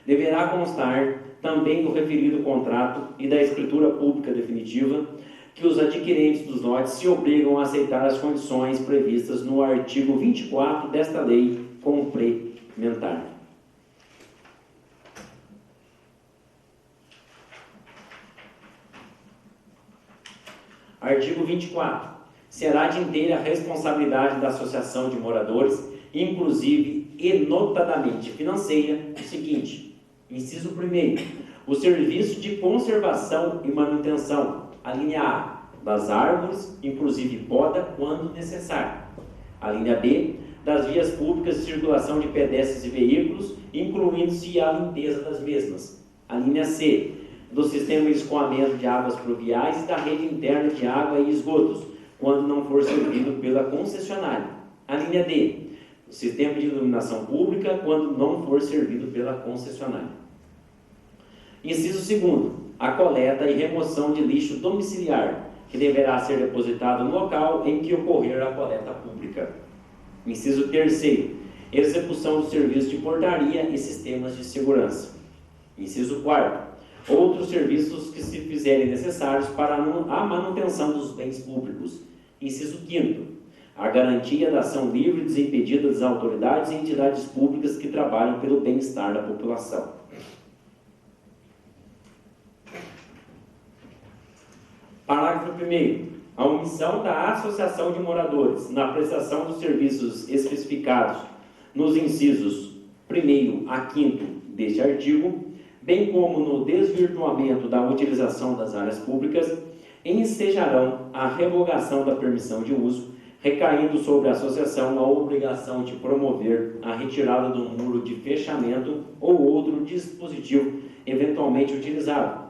Deverá constar também do referido contrato e da escritura pública definitiva que os adquirentes dos lotes se obrigam a aceitar as condições previstas no artigo 24 desta lei complementar. Artigo 24. Será de inteira responsabilidade da associação de moradores, inclusive e notadamente financeira, o seguinte: inciso 1º, o serviço de conservação e manutenção, a linha A, das árvores, inclusive poda, quando necessário. A linha B, das vias públicas de circulação de pedestres e veículos, incluindo-se a limpeza das mesmas. A linha C, do sistema de escoamento de águas pluviais e da rede interna de água e esgotos, quando não for servido pela concessionária. A linha D, o sistema de iluminação pública, quando não for servido pela concessionária. Inciso 2º, a coleta e remoção de lixo domiciliar, que deverá ser depositado no local em que ocorrer a coleta pública. Inciso 3º, execução do serviço de portaria e sistemas de segurança. Inciso 4º, outros serviços que se fizerem necessários para a manutenção dos bens públicos. Inciso 5º, a garantia da ação livre e desimpedida das autoridades e entidades públicas que trabalham pelo bem-estar da população. Parágrafo 1º. A omissão da associação de moradores na prestação dos serviços especificados nos incisos 1º a 5º deste artigo, bem como no desvirtuamento da utilização das áreas públicas, ensejarão a revogação da permissão de uso, recaindo sobre a associação a obrigação de promover a retirada do muro de fechamento ou outro dispositivo eventualmente utilizado,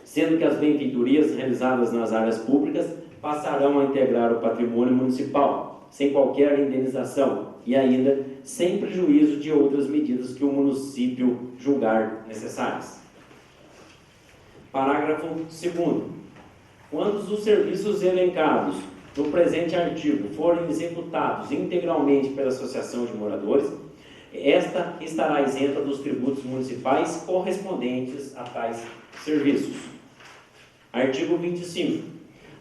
sendo que as benfeitorias realizadas nas áreas públicas passarão a integrar o patrimônio municipal, sem qualquer indenização e ainda sem prejuízo de outras medidas que o município julgar necessárias. Parágrafo 2º. Quando os serviços elencados no presente artigo forem executados integralmente pela associação de moradores, esta estará isenta dos tributos municipais correspondentes a tais serviços. Artigo 25.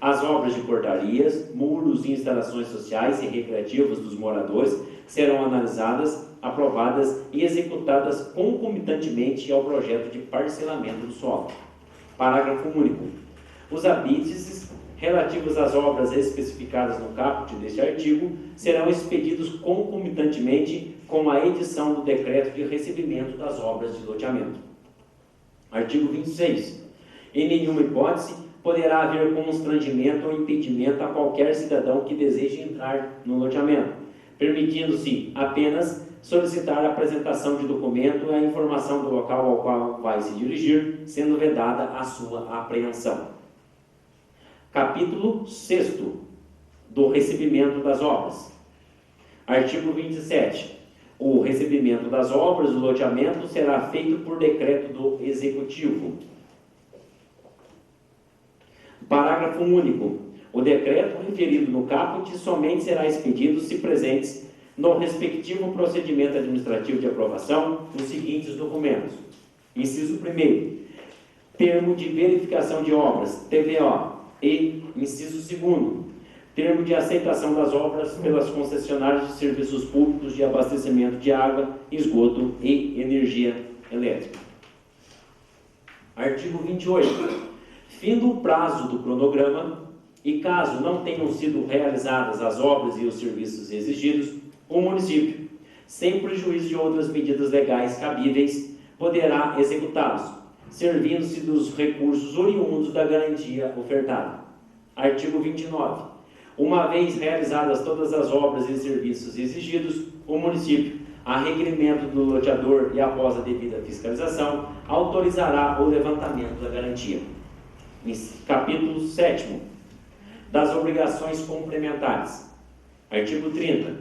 As obras de portarias, muros e instalações sociais e recreativas dos moradores serão analisadas, aprovadas e executadas concomitantemente ao projeto de parcelamento do solo. Parágrafo único. Os habídices relativos às obras especificadas no caput deste artigo serão expedidos concomitantemente com a edição do decreto de recebimento das obras de loteamento. Artigo 26. Em nenhuma hipótese poderá haver constrangimento ou impedimento a qualquer cidadão que deseje entrar no loteamento, permitindo-se apenas solicitar a apresentação de documento e a informação do local ao qual vai se dirigir, sendo vedada a sua apreensão. Capítulo 6º do recebimento das obras. Artigo 27. O recebimento das obras do loteamento será feito por decreto do Executivo. Parágrafo único. O decreto referido no caput somente será expedido se presentes no respectivo procedimento administrativo de aprovação os seguintes documentos. Inciso 1º. Termo de verificação de obras, TVO. E, inciso 2º, termo de aceitação das obras pelas concessionárias de serviços públicos de abastecimento de água, esgoto e energia elétrica. Artigo 28. Findo o prazo do cronograma, e caso não tenham sido realizadas as obras e os serviços exigidos, o município, sem prejuízo de outras medidas legais cabíveis, poderá executá-los, servindo-se dos recursos oriundos da garantia ofertada. Artigo 29. Uma vez realizadas todas as obras e serviços exigidos, o município, a requerimento do loteador e após a devida fiscalização, autorizará o levantamento da garantia. Capítulo 7º. Das obrigações complementares. Artigo 30.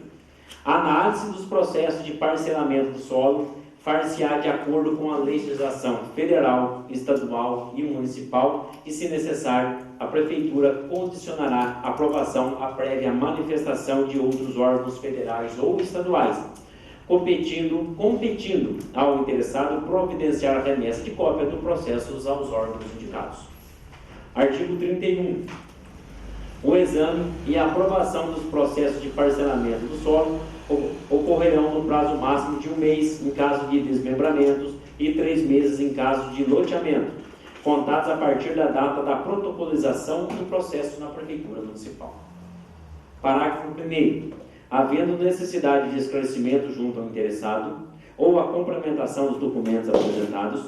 A análise dos processos de parcelamento do solo far-se-á de acordo com a legislação federal, estadual e municipal e, se necessário, a Prefeitura condicionará a aprovação à prévia manifestação de outros órgãos federais ou estaduais, competindo ao interessado providenciar a remessa de cópia do processo aos órgãos indicados. Artigo 31. O exame e a aprovação dos processos de parcelamento do solo ocorrerão no prazo máximo de 1 mês em caso de desmembramentos e 3 meses em caso de loteamento, contados a partir da data da protocolização do processo na Prefeitura Municipal. Parágrafo 1º. Havendo necessidade de esclarecimento junto ao interessado ou a complementação dos documentos apresentados,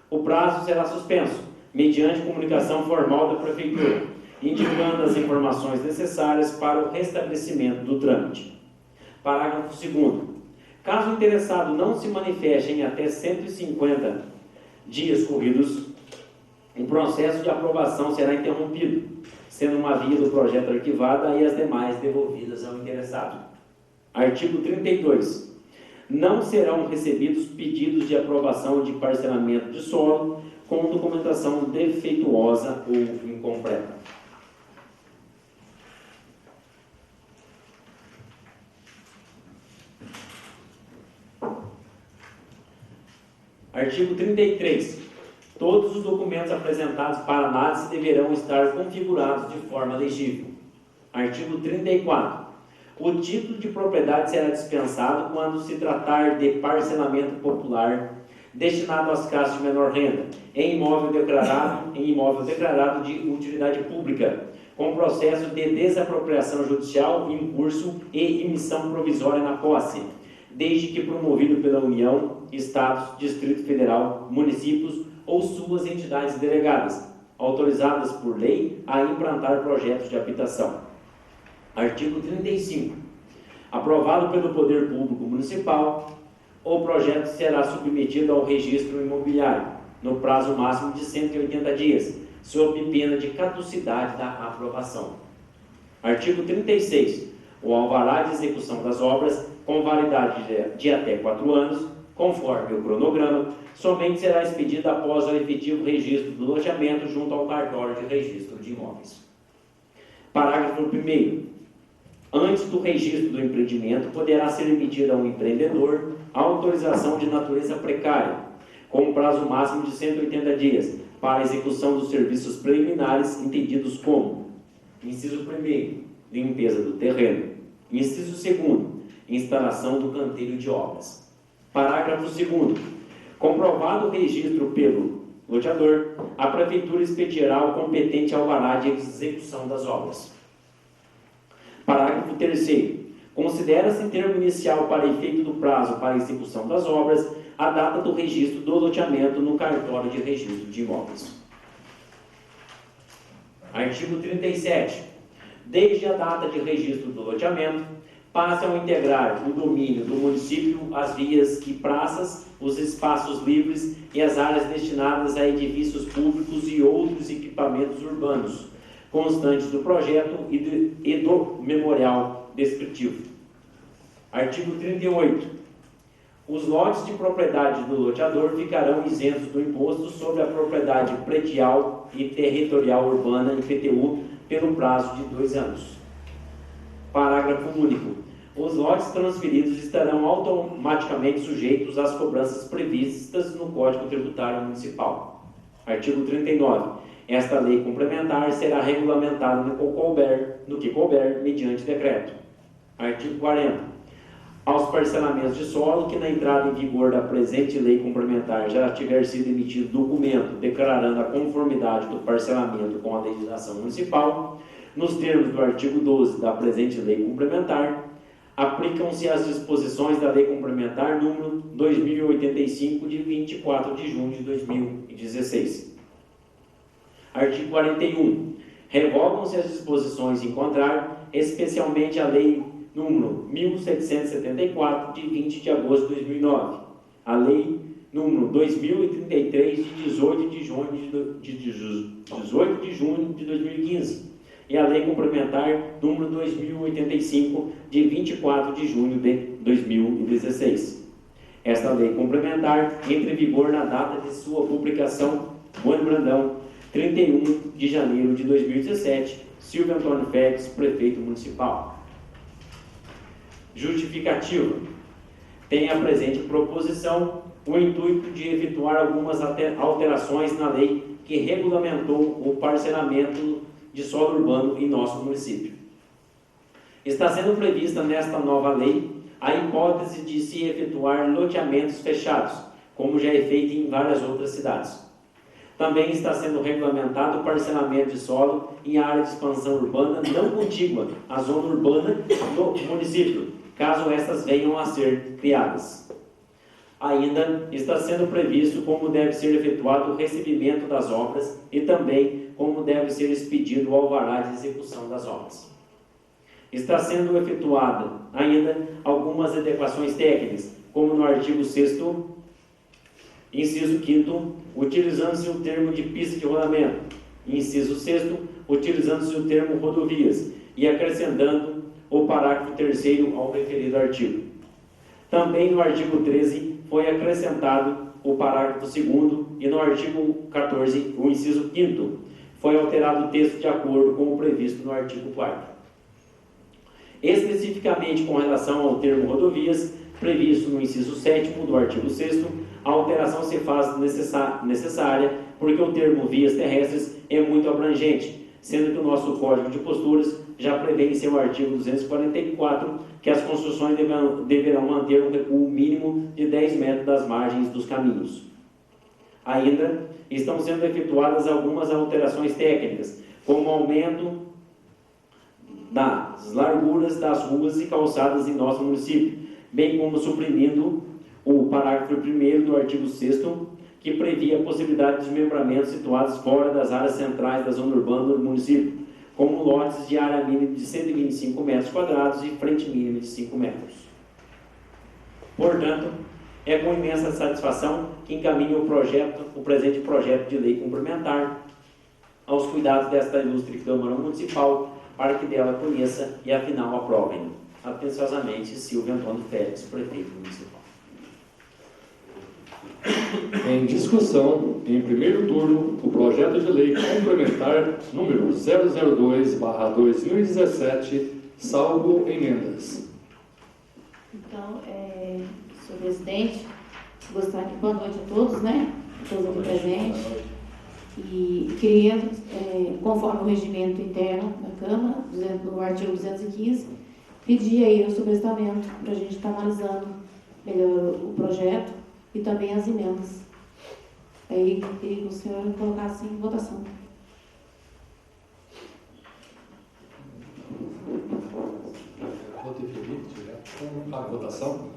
o prazo será suspenso, mediante comunicação formal da Prefeitura, indicando as informações necessárias para o restabelecimento do trâmite. Parágrafo 2º. Caso o interessado não se manifeste em até 150 dias corridos, o processo de aprovação será interrompido, sendo uma via do projeto arquivada e as demais devolvidas ao interessado. Artigo 32. Não serão recebidos pedidos de aprovação de parcelamento de solo com documentação defeituosa ou incompleta. Artigo 33. Todos os documentos apresentados para análise deverão estar configurados de forma legível. Artigo 34. O título de propriedade será dispensado quando se tratar de parcelamento popular destinado às casas de menor renda, em imóvel declarado de utilidade pública, com processo de desapropriação judicial em curso e emissão provisória na posse, desde que promovido pela União, Estados, Distrito Federal, municípios ou suas entidades delegadas, autorizadas por lei a implantar projetos de habitação. Artigo 35. Aprovado pelo Poder Público Municipal, o projeto será submetido ao registro imobiliário, no prazo máximo de 180 dias, sob pena de caducidade da aprovação. Artigo 36. O alvará de execução das obras, com validade de até 4 anos, conforme o cronograma, somente será expedido após o efetivo registro do loteamento junto ao cartório de registro de imóveis. Parágrafo 1º. Antes do registro do empreendimento, poderá ser emitida ao empreendedor a autorização de natureza precária, com um prazo máximo de 180 dias, para a execução dos serviços preliminares entendidos como: inciso 1º, limpeza do terreno; inciso 2º, instalação do canteiro de obras. Parágrafo 2º. Comprovado o registro pelo loteador, a Prefeitura expedirá o competente alvará de execução das obras. Parágrafo 3º. Considera-se termo inicial para efeito do prazo para a execução das obras a data do registro do loteamento no cartório de registro de imóveis. Artigo 37. Desde a data de registro do loteamento, passam a integrar o domínio do município as vias e praças, os espaços livres e as áreas destinadas a edifícios públicos e outros equipamentos urbanos, constantes do projeto e do memorial descritivo. Artigo 38. Os lotes de propriedade do loteador ficarão isentos do imposto sobre a propriedade predial e territorial urbana IPTU pelo prazo de 2 anos. Parágrafo único. Os lotes transferidos estarão automaticamente sujeitos às cobranças previstas no Código Tributário Municipal. Artigo 39. Esta lei complementar será regulamentada no que couber, mediante decreto. Artigo 40. aos parcelamentos de solo que na entrada em vigor da presente lei complementar já tiver sido emitido documento declarando a conformidade do parcelamento com a legislação municipal, nos termos do artigo 12 da presente lei complementar, aplicam-se as disposições da lei complementar número 2085 de 24 de junho de 2016. Artigo 41. Revogam-se as disposições em contrário, especialmente a lei número 1774 de 20 de agosto de 2009, a lei número 2033 de 18 de junho de 2015 e a lei complementar número 2085 de 24 de junho de 2016. Esta lei complementar entra em vigor na data de sua publicação, Bueno Brandão, 31 de janeiro de 2017, Silvio Antônio Félix, prefeito municipal. Justificativa. Tem a presente proposição o intuito de efetuar algumas alterações na lei que regulamentou o parcelamento de solo urbano em nosso município. Está sendo prevista nesta nova lei a hipótese de se efetuar loteamentos fechados, como já é feito em várias outras cidades. Também está sendo regulamentado o parcelamento de solo em área de expansão urbana não contígua à zona urbana do município, caso estas venham a ser criadas. Ainda está sendo previsto como deve ser efetuado o recebimento das obras e também como deve ser expedido o alvará de execução das obras. Está sendo efetuada ainda algumas adequações técnicas, como no artigo 6º, inciso 5º, utilizando-se o termo de pista de rolamento, inciso 6º, utilizando-se o termo rodovias e acrescentando o parágrafo 3º ao referido artigo. Também no artigo 13 foi acrescentado o parágrafo 2º e no artigo 14 o inciso 5º foi alterado o texto de acordo com o previsto no artigo 4º. Especificamente com relação ao termo rodovias, previsto no inciso 7º do artigo 6º, a alteração se faz necessária porque o termo vias terrestres é muito abrangente, sendo que o nosso Código de Posturas já prevê em seu artigo 244 que as construções deverão manter um recuo mínimo de 10 metros das margens dos caminhos. Ainda estão sendo efetuadas algumas alterações técnicas, como o aumento das larguras das ruas e calçadas em nosso município, bem como suprimindo o parágrafo 1º do artigo 6º, que previa a possibilidade de desmembramentos situados fora das áreas centrais da zona urbana do município, como lotes de área mínima de 125 metros quadrados e frente mínima de 5 metros. Portanto, é com imensa satisfação que encaminho o presente projeto de lei complementar aos cuidados desta ilustre Câmara Municipal, para que dela conheça e, afinal, aprovem. Atenciosamente, Silvio Antônio Félix, prefeito municipal. Em discussão, em primeiro turno, o projeto de lei complementar número 002/2017, salvo emendas. Então, senhor presidente, gostaria de boa noite a todos, né? Todos aqui presentes. E queria, conforme o regimento interno da Câmara, no artigo 215, pedir aí o subestamento para a gente estar analisando melhor o projeto e também as emendas. Aí, queria que o senhor colocasse em votação. Vou definir direto a votação.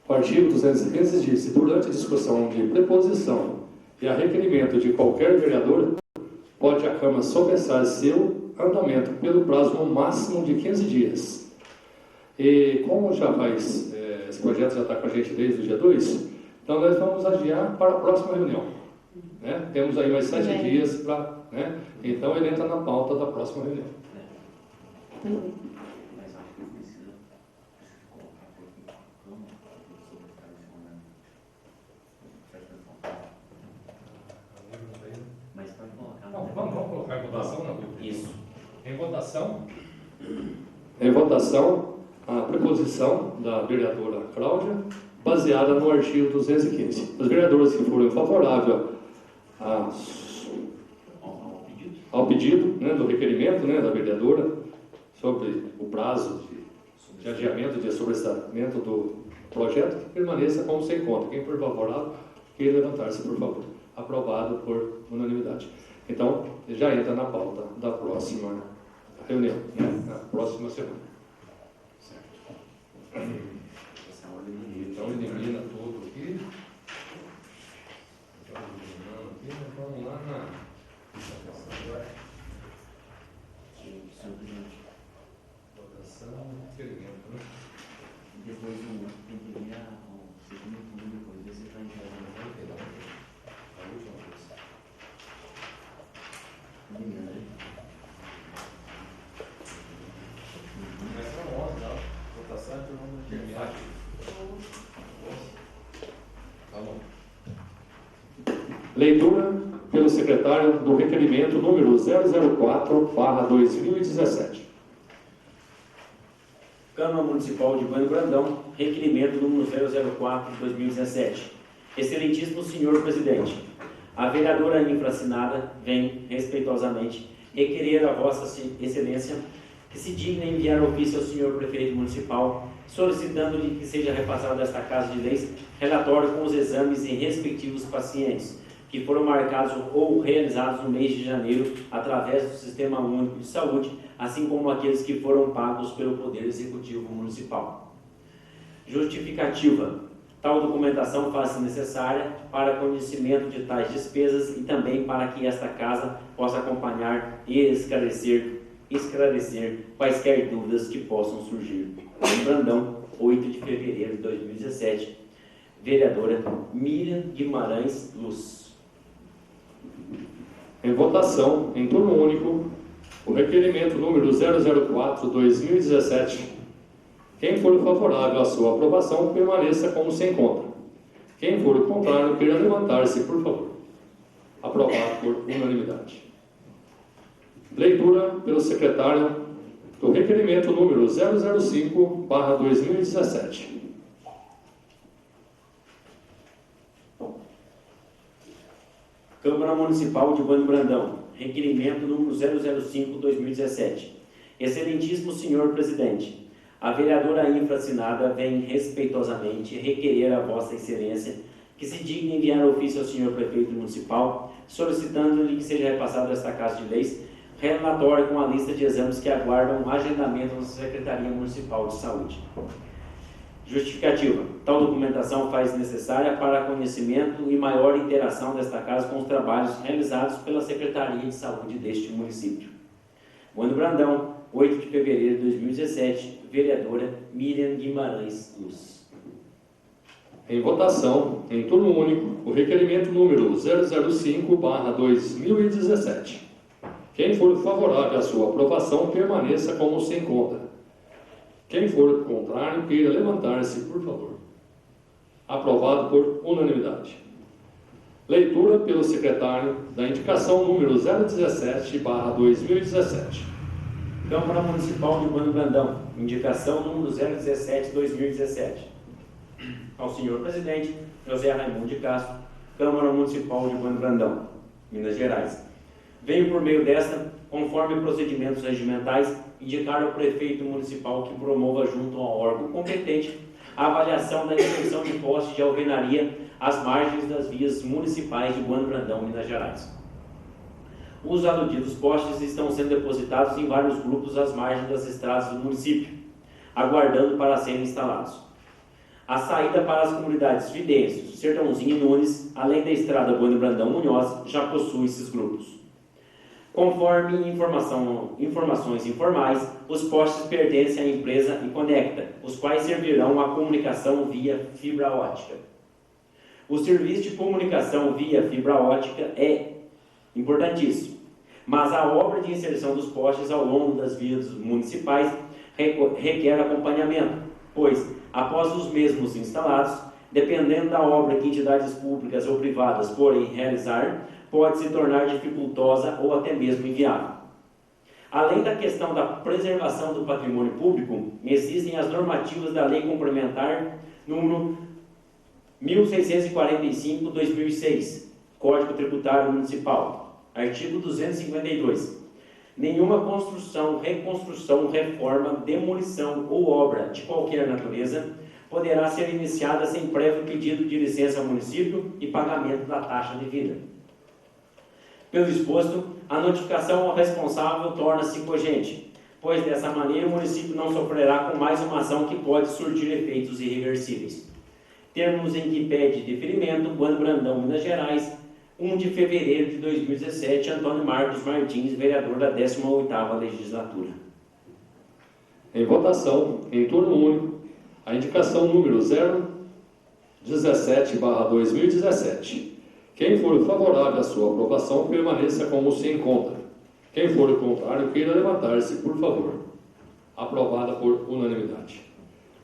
O artigo 215 diz: durante a discussão de preposição e a requerimento de qualquer vereador, pode a Câmara sobressar seu andamento pelo prazo no máximo de 15 dias. E como já faz, esse projeto já está com a gente desde o dia 2, então nós vamos adiar para a próxima reunião. Né? Temos aí mais 7 dias para... Né? Então ele entra na pauta da próxima reunião. Vamos colocar em votação, não? Isso. Em votação. Em votação, a preposição da vereadora Cláudia, baseada no artigo 215. Os vereadores que forem favoráveis ao pedido, né, do requerimento, né, da vereadora sobre o prazo de adiamento, de sobrestamento do projeto, que permaneça como se encontra. Quem for favorável, queira levantar-se, por favor. Aprovado por unanimidade. Então, já entra na pauta da próxima reunião, né? Na próxima semana. Certo. Então, elimina tudo aqui. Vamos lá na votação, experimento, né? Depois tem que vir o segundo turno, depois desse está enviando. A última vez. Mas são 11, não? Votação é por número determinado. Tá bom. Leitura pelo secretário do requerimento número 004/2017. Câmara Municipal de Bueno Brandão, requerimento número 004/2017. Excelentíssimo senhor presidente, a vereadora infraassinada vem, respeitosamente, requerer a vossa excelência que se digne enviar ofício ao senhor prefeito municipal, solicitando-lhe que seja repassado a esta Casa de Leis relatório com os exames em respectivos pacientes, que foram marcados ou realizados no mês de janeiro através do Sistema Único de Saúde, assim como aqueles que foram pagos pelo Poder Executivo Municipal. Justificativa. Tal documentação faz-se necessária para conhecimento de tais despesas e também para que esta Casa possa acompanhar e esclarecer quaisquer dúvidas que possam surgir. Em Brandão, 8 de fevereiro de 2017. Vereadora Miriam Guimarães Luz. Em votação, em turno único, o requerimento número 004/2017. Quem for favorável à sua aprovação, permaneça como se encontra. Quem for contrário, queira levantar-se, por favor. Aprovado por unanimidade. Leitura pelo secretário do requerimento número 005/2017. Câmara Municipal de Bueno Brandão, requerimento número 005/2017. Excelentíssimo senhor presidente, a vereadora infraassinada vem respeitosamente requerer a vossa excelência que se digne enviar ofício ao senhor prefeito municipal, solicitando-lhe que seja repassado a esta Casa de Leis relatório com a lista de exames que aguardam agendamento na Secretaria Municipal de Saúde. Justificativa. Tal documentação faz necessária para conhecimento e maior interação desta Casa com os trabalhos realizados pela Secretaria de Saúde deste município. Bueno Brandão, 8 de fevereiro de 2017, vereadora Miriam Guimarães Luz. Em votação, em turno único, o requerimento número 005/2017. Quem for favorável à sua aprovação, permaneça como se encontra. Quem for contrário, queira levantar-se, por favor. Aprovado por unanimidade. Leitura pelo secretário da indicação número 017/2017. Câmara Municipal de Bueno Brandão, indicação número 017/2017. Ao senhor presidente, José Raimundo de Castro, Câmara Municipal de Bueno Brandão, Minas Gerais. Venho por meio desta, conforme procedimentos regimentais, indicar ao prefeito municipal que promova junto ao órgão competente a avaliação da extensão de poste de alvenaria às margens das vias municipais de Bueno Brandão, Minas Gerais. Os aludidos postes estão sendo depositados em vários grupos às margens das estradas do município, aguardando para serem instalados. A saída para as comunidades Fidêncios, Sertãozinho e Nunes, além da estrada Bueno Brandão Munhoz, já possui esses grupos. Conforme informações informais, os postes pertencem à empresa Inconecta, os quais servirão à comunicação via fibra ótica. O serviço de comunicação via fibra ótica é importantíssimo, mas a obra de inserção dos postes ao longo das vias municipais requer acompanhamento, pois, após os mesmos instalados, dependendo da obra que entidades públicas ou privadas forem realizar, pode se tornar dificultosa ou até mesmo inviável. Além da questão da preservação do patrimônio público, existem as normativas da Lei Complementar número 1645/2006, Código Tributário Municipal, artigo 252. Nenhuma construção, reconstrução, reforma, demolição ou obra de qualquer natureza poderá ser iniciada sem prévio pedido de licença ao município e pagamento da taxa devida. Pelo exposto, a notificação ao responsável torna-se cogente, pois dessa maneira o município não sofrerá com mais uma ação que pode surtir efeitos irreversíveis. Termos em que pede deferimento, Bueno Brandão, Minas Gerais, 1 de fevereiro de 2017, Antônio Marcos Martins, vereador da 18ª Legislatura. Em votação, em turno único, a indicação número 017/2017. Quem for favorável à sua aprovação, permaneça como se encontra. Quem for contrário, queira levantar-se, por favor. Aprovada por unanimidade.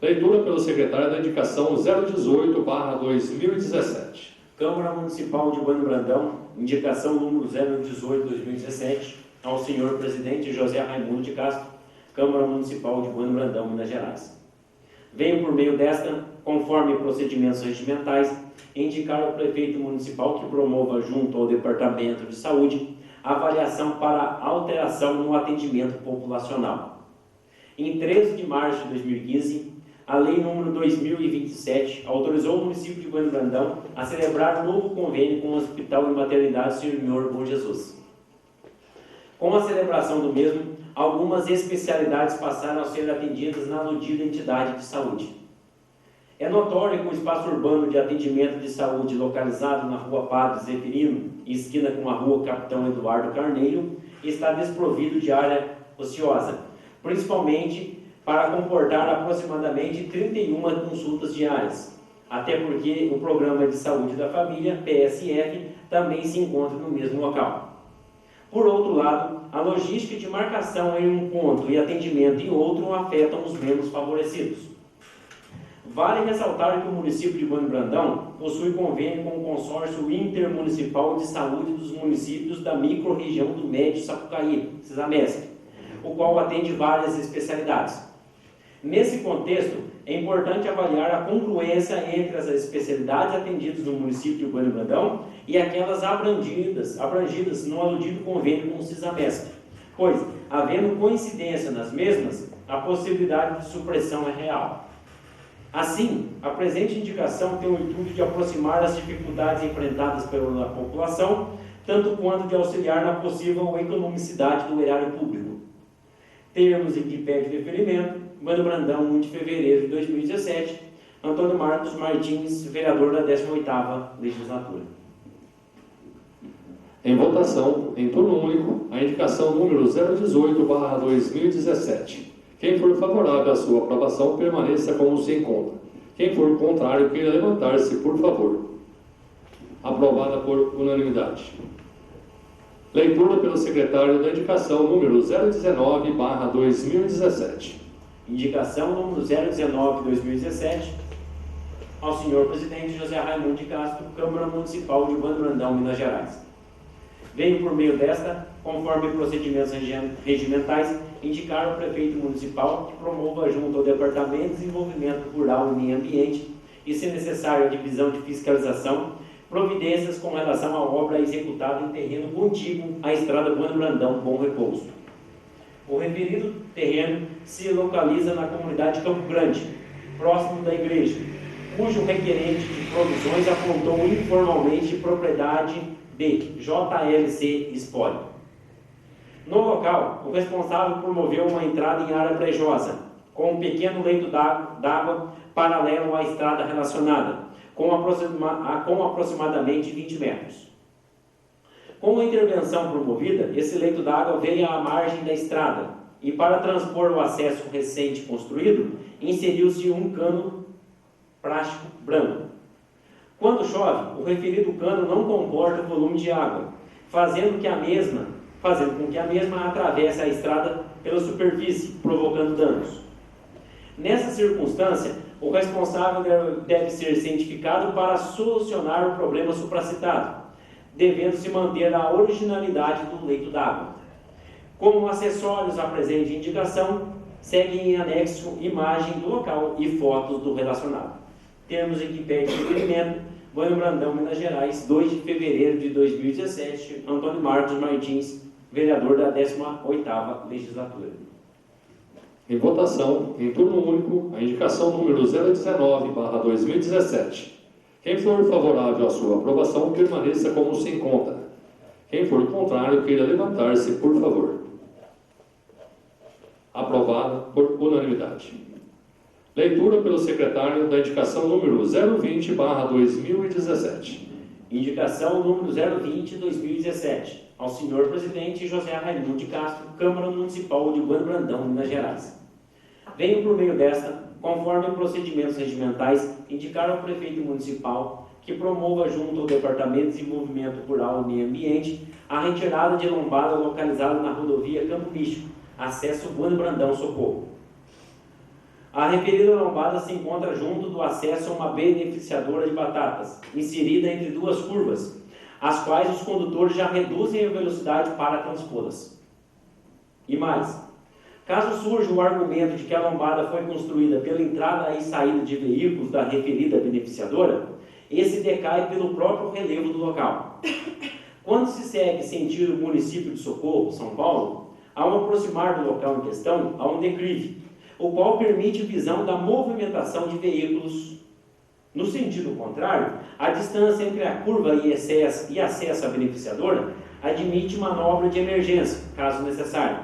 Leitura pelo secretário da indicação 018/2017. Câmara Municipal de Bueno Brandão, indicação número 018/2017, ao senhor presidente José Raimundo de Castro, Câmara Municipal de Bueno Brandão, Minas Gerais. Venho por meio desta, conforme procedimentos regimentais, indicar ao prefeito municipal que promova junto ao Departamento de Saúde avaliação para alteração no atendimento populacional. Em 13 de março de 2015, a Lei nº 2027 autorizou o município de Bueno Brandão a celebrar um novo convênio com o Hospital e Maternidade Senhor Bom Jesus. Com a celebração do mesmo, algumas especialidades passaram a ser atendidas na aludida entidade de saúde. É notório que o espaço urbano de atendimento de saúde localizado na Rua Padre Zeferino, esquina com a Rua Capitão Eduardo Carneiro, está desprovido de área ociosa, principalmente para comportar aproximadamente 31 consultas diárias, até porque o Programa de Saúde da Família, PSF, também se encontra no mesmo local. Por outro lado, a logística de marcação em um ponto e atendimento em outro afetam os menos favorecidos. Vale ressaltar que o município de Bueno Brandão possui convênio com o Consórcio Intermunicipal de Saúde dos Municípios da Microrregião do Médio Sapucaí, CISAMESC, o qual atende várias especialidades. Nesse contexto, é importante avaliar a congruência entre as especialidades atendidas no município de Bueno Brandão e aquelas abrangidas no aludido convênio com o CISAMESC, pois, havendo coincidência nas mesmas, a possibilidade de supressão é real. Assim, a presente indicação tem o intuito de aproximar as dificuldades enfrentadas pela população, tanto quanto de auxiliar na possível economicidade do erário público. Termos em que pede deferimento, Bueno Brandão, 1 de fevereiro de 2017, Antônio Marcos Martins, vereador da 18ª Legislatura. Em votação, em turno único, a indicação número 018/2017. Quem for favorável à sua aprovação, permaneça como se encontra. Quem for contrário, queira levantar-se, por favor. Aprovada por unanimidade. Leitura pelo secretário da indicação número 019/2017. Indicação número 019/2017, ao senhor presidente José Raimundo de Castro, Câmara Municipal de Bueno Brandão, Minas Gerais. Venho por meio desta, conforme procedimentos regimentais, indicar ao prefeito municipal que promova junto ao Departamento de Desenvolvimento Rural e Meio Ambiente e, se necessário, a divisão de fiscalização, providências com relação à obra executada em terreno contíguo à estrada Bueno Brandão Bom Repouso. O referido terreno se localiza na comunidade Campo Grande, próximo da igreja, cujo requerente de provisões apontou informalmente propriedade de JLC Espólio. No local, o responsável promoveu uma entrada em área brejosa, com um pequeno leito d'água paralelo à estrada relacionada, com aproximadamente 20 metros. Com a intervenção promovida, esse leito d'água veio à margem da estrada e, para transpor o acesso recente construído, inseriu-se um cano plástico branco. Quando chove, o referido cano não comporta o volume de água, fazendo com que a mesma atravesse a estrada pela superfície, provocando danos. Nessa circunstância, o responsável deve ser cientificado para solucionar o problema supracitado, devendo-se manter a originalidade do leito d'água. Como acessórios à presente indicação, seguem em anexo imagem do local e fotos do relacionado. Termos em que pede requerimento, Bueno Brandão, Minas Gerais, 2 de fevereiro de 2017, Antônio Marcos Martins, vereador da 18ª legislatura. Em votação, em turno único, a indicação número 019/2017. Quem for favorável à sua aprovação, permaneça como se encontra. Quem for contrário, queira levantar-se, por favor. Aprovada por unanimidade. Leitura pelo secretário da indicação número 020/2017. Indicação número 020/2017. Ao senhor presidente José Raimundo de Castro, Câmara Municipal de Bueno Brandão, Minas Gerais. Venho por meio desta, conforme procedimentos regimentais, indicar ao prefeito municipal que promova junto ao Departamento de Desenvolvimento Rural e Meio Ambiente a retirada de lombada localizada na rodovia Campo Místico, acesso Bueno Brandão Socorro. A referida lombada se encontra junto do acesso a uma beneficiadora de batatas, inserida entre duas curvas, as quais os condutores já reduzem a velocidade para transpô-las. E mais, caso surja o argumento de que a lombada foi construída pela entrada e saída de veículos da referida beneficiadora, esse decai pelo próprio relevo do local. Quando se segue sentido o município de Socorro, São Paulo, ao aproximar do local em questão, há um declive, o qual permite visão da movimentação de veículos. No sentido contrário, a distância entre a curva e acesso à beneficiadora admite manobra de emergência, caso necessário.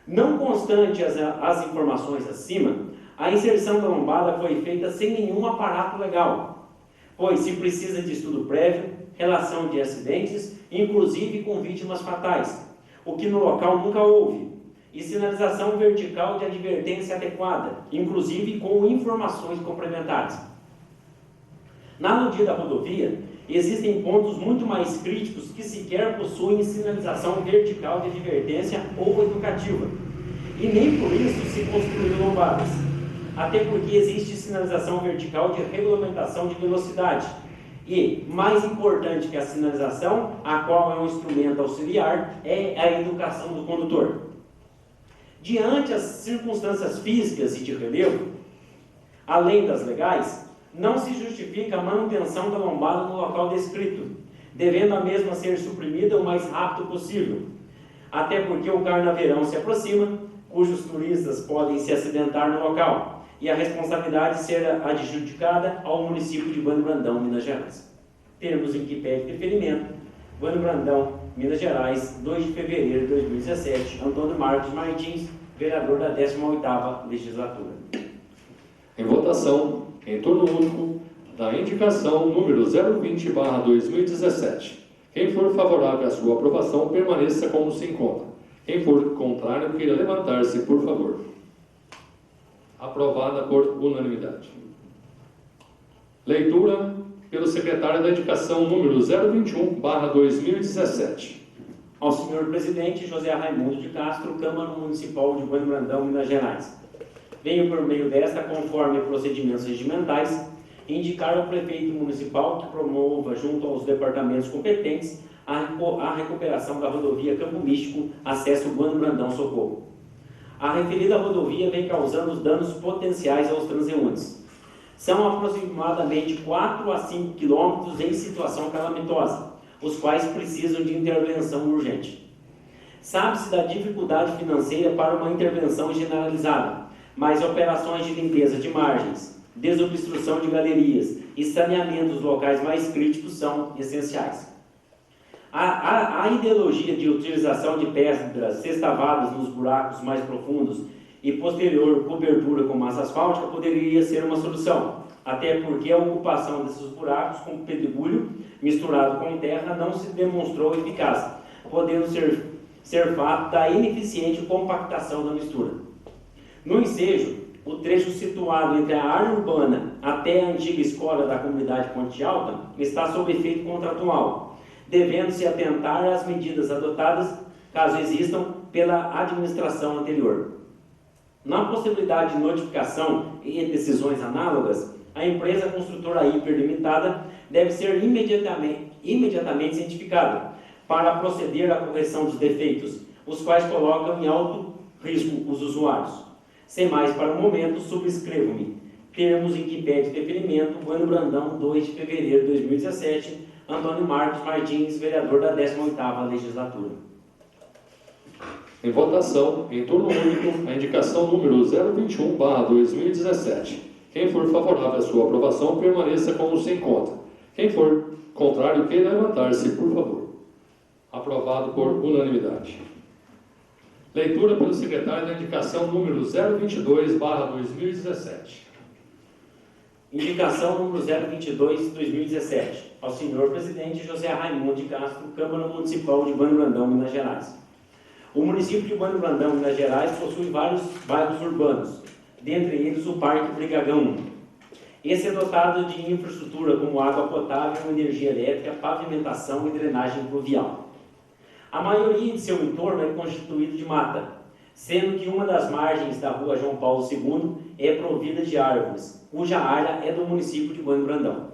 Não constante as informações acima, a inserção da lombada foi feita sem nenhum aparato legal, pois se precisa de estudo prévio, relação de acidentes, inclusive com vítimas fatais, o que no local nunca houve, e sinalização vertical de advertência adequada, inclusive com informações complementares. Na aludida rodovia, existem pontos muito mais críticos que sequer possuem sinalização vertical de advertência ou educativa, e nem por isso se construíram lombadas, até porque existe sinalização vertical de regulamentação de velocidade, e, mais importante que a sinalização, a qual é um instrumento auxiliar, é a educação do condutor. Diante as circunstâncias físicas e de relevo, além das legais, não se justifica a manutenção da lombada no local descrito, devendo a mesma ser suprimida o mais rápido possível, até porque o carnaverão se aproxima, cujos turistas podem se acidentar no local, e a responsabilidade será adjudicada ao município de Bueno Brandão, Minas Gerais. Termos em que pede deferimento, Bueno Brandão, Minas Gerais, 2 de fevereiro de 2017, Antônio Marcos Martins, vereador da 18ª legislatura. Em votação, em turno único, da indicação número 020/2017. Quem for favorável à sua aprovação, permaneça como se encontra. Quem for contrário, queira levantar-se, por favor. Aprovada por unanimidade. Leitura pelo secretário da indicação número 021/2017. Ao senhor presidente José Raimundo de Castro, Câmara Municipal de Bueno Brandão, Minas Gerais. Venho por meio desta, conforme procedimentos regimentais, indicar ao prefeito municipal que promova, junto aos departamentos competentes, a recuperação da rodovia Campo Místico, acesso Bueno Brandão Socorro. A referida rodovia vem causando os danos potenciais aos transeuntes. São aproximadamente 4 a 5 quilômetros em situação calamitosa, os quais precisam de intervenção urgente. Sabe-se da dificuldade financeira para uma intervenção generalizada, mas operações de limpeza de margens, desobstrução de galerias e saneamento dos locais mais críticos são essenciais. A ideologia de utilização de pedras sextavadas nos buracos mais profundos e posterior cobertura com massa asfáltica poderia ser uma solução, até porque a ocupação desses buracos com pedregulho misturado com terra não se demonstrou eficaz, podendo ser fato da ineficiente compactação da mistura. No ensejo, o trecho situado entre a área urbana até a antiga escola da comunidade Ponte Alta está sob efeito contratual, devendo-se atentar às medidas adotadas, caso existam, pela administração anterior. Na possibilidade de notificação e decisões análogas, a empresa construtora hiperlimitada deve ser imediatamente cientificada para proceder à correção dos defeitos, os quais colocam em alto risco os usuários. Sem mais para o momento, subscrevo-me. Termos em que pede deferimento, Bueno Brandão, 2 de fevereiro de 2017, Antônio Marcos Martins, vereador da 18ª legislatura. Em votação, em turno único, a indicação número 021/2017. Quem for favorável à sua aprovação, permaneça como se encontra. Quem for contrário, queira levantar-se, por favor. Aprovado por unanimidade. Leitura pelo secretário da indicação número 022/2017. Indicação número 022/2017. Ao senhor presidente José Raimundo de Castro, Câmara Municipal de Bueno Brandão, Minas Gerais. O município de Bueno Brandão, Minas Gerais, possui vários bairros urbanos, dentre eles o Parque Brigagão 1. Esse é dotado de infraestrutura como água potável, energia elétrica, pavimentação e drenagem pluvial. A maioria de seu entorno é constituído de mata, sendo que uma das margens da rua João Paulo II é provida de árvores, cuja área é do município de Bueno Brandão.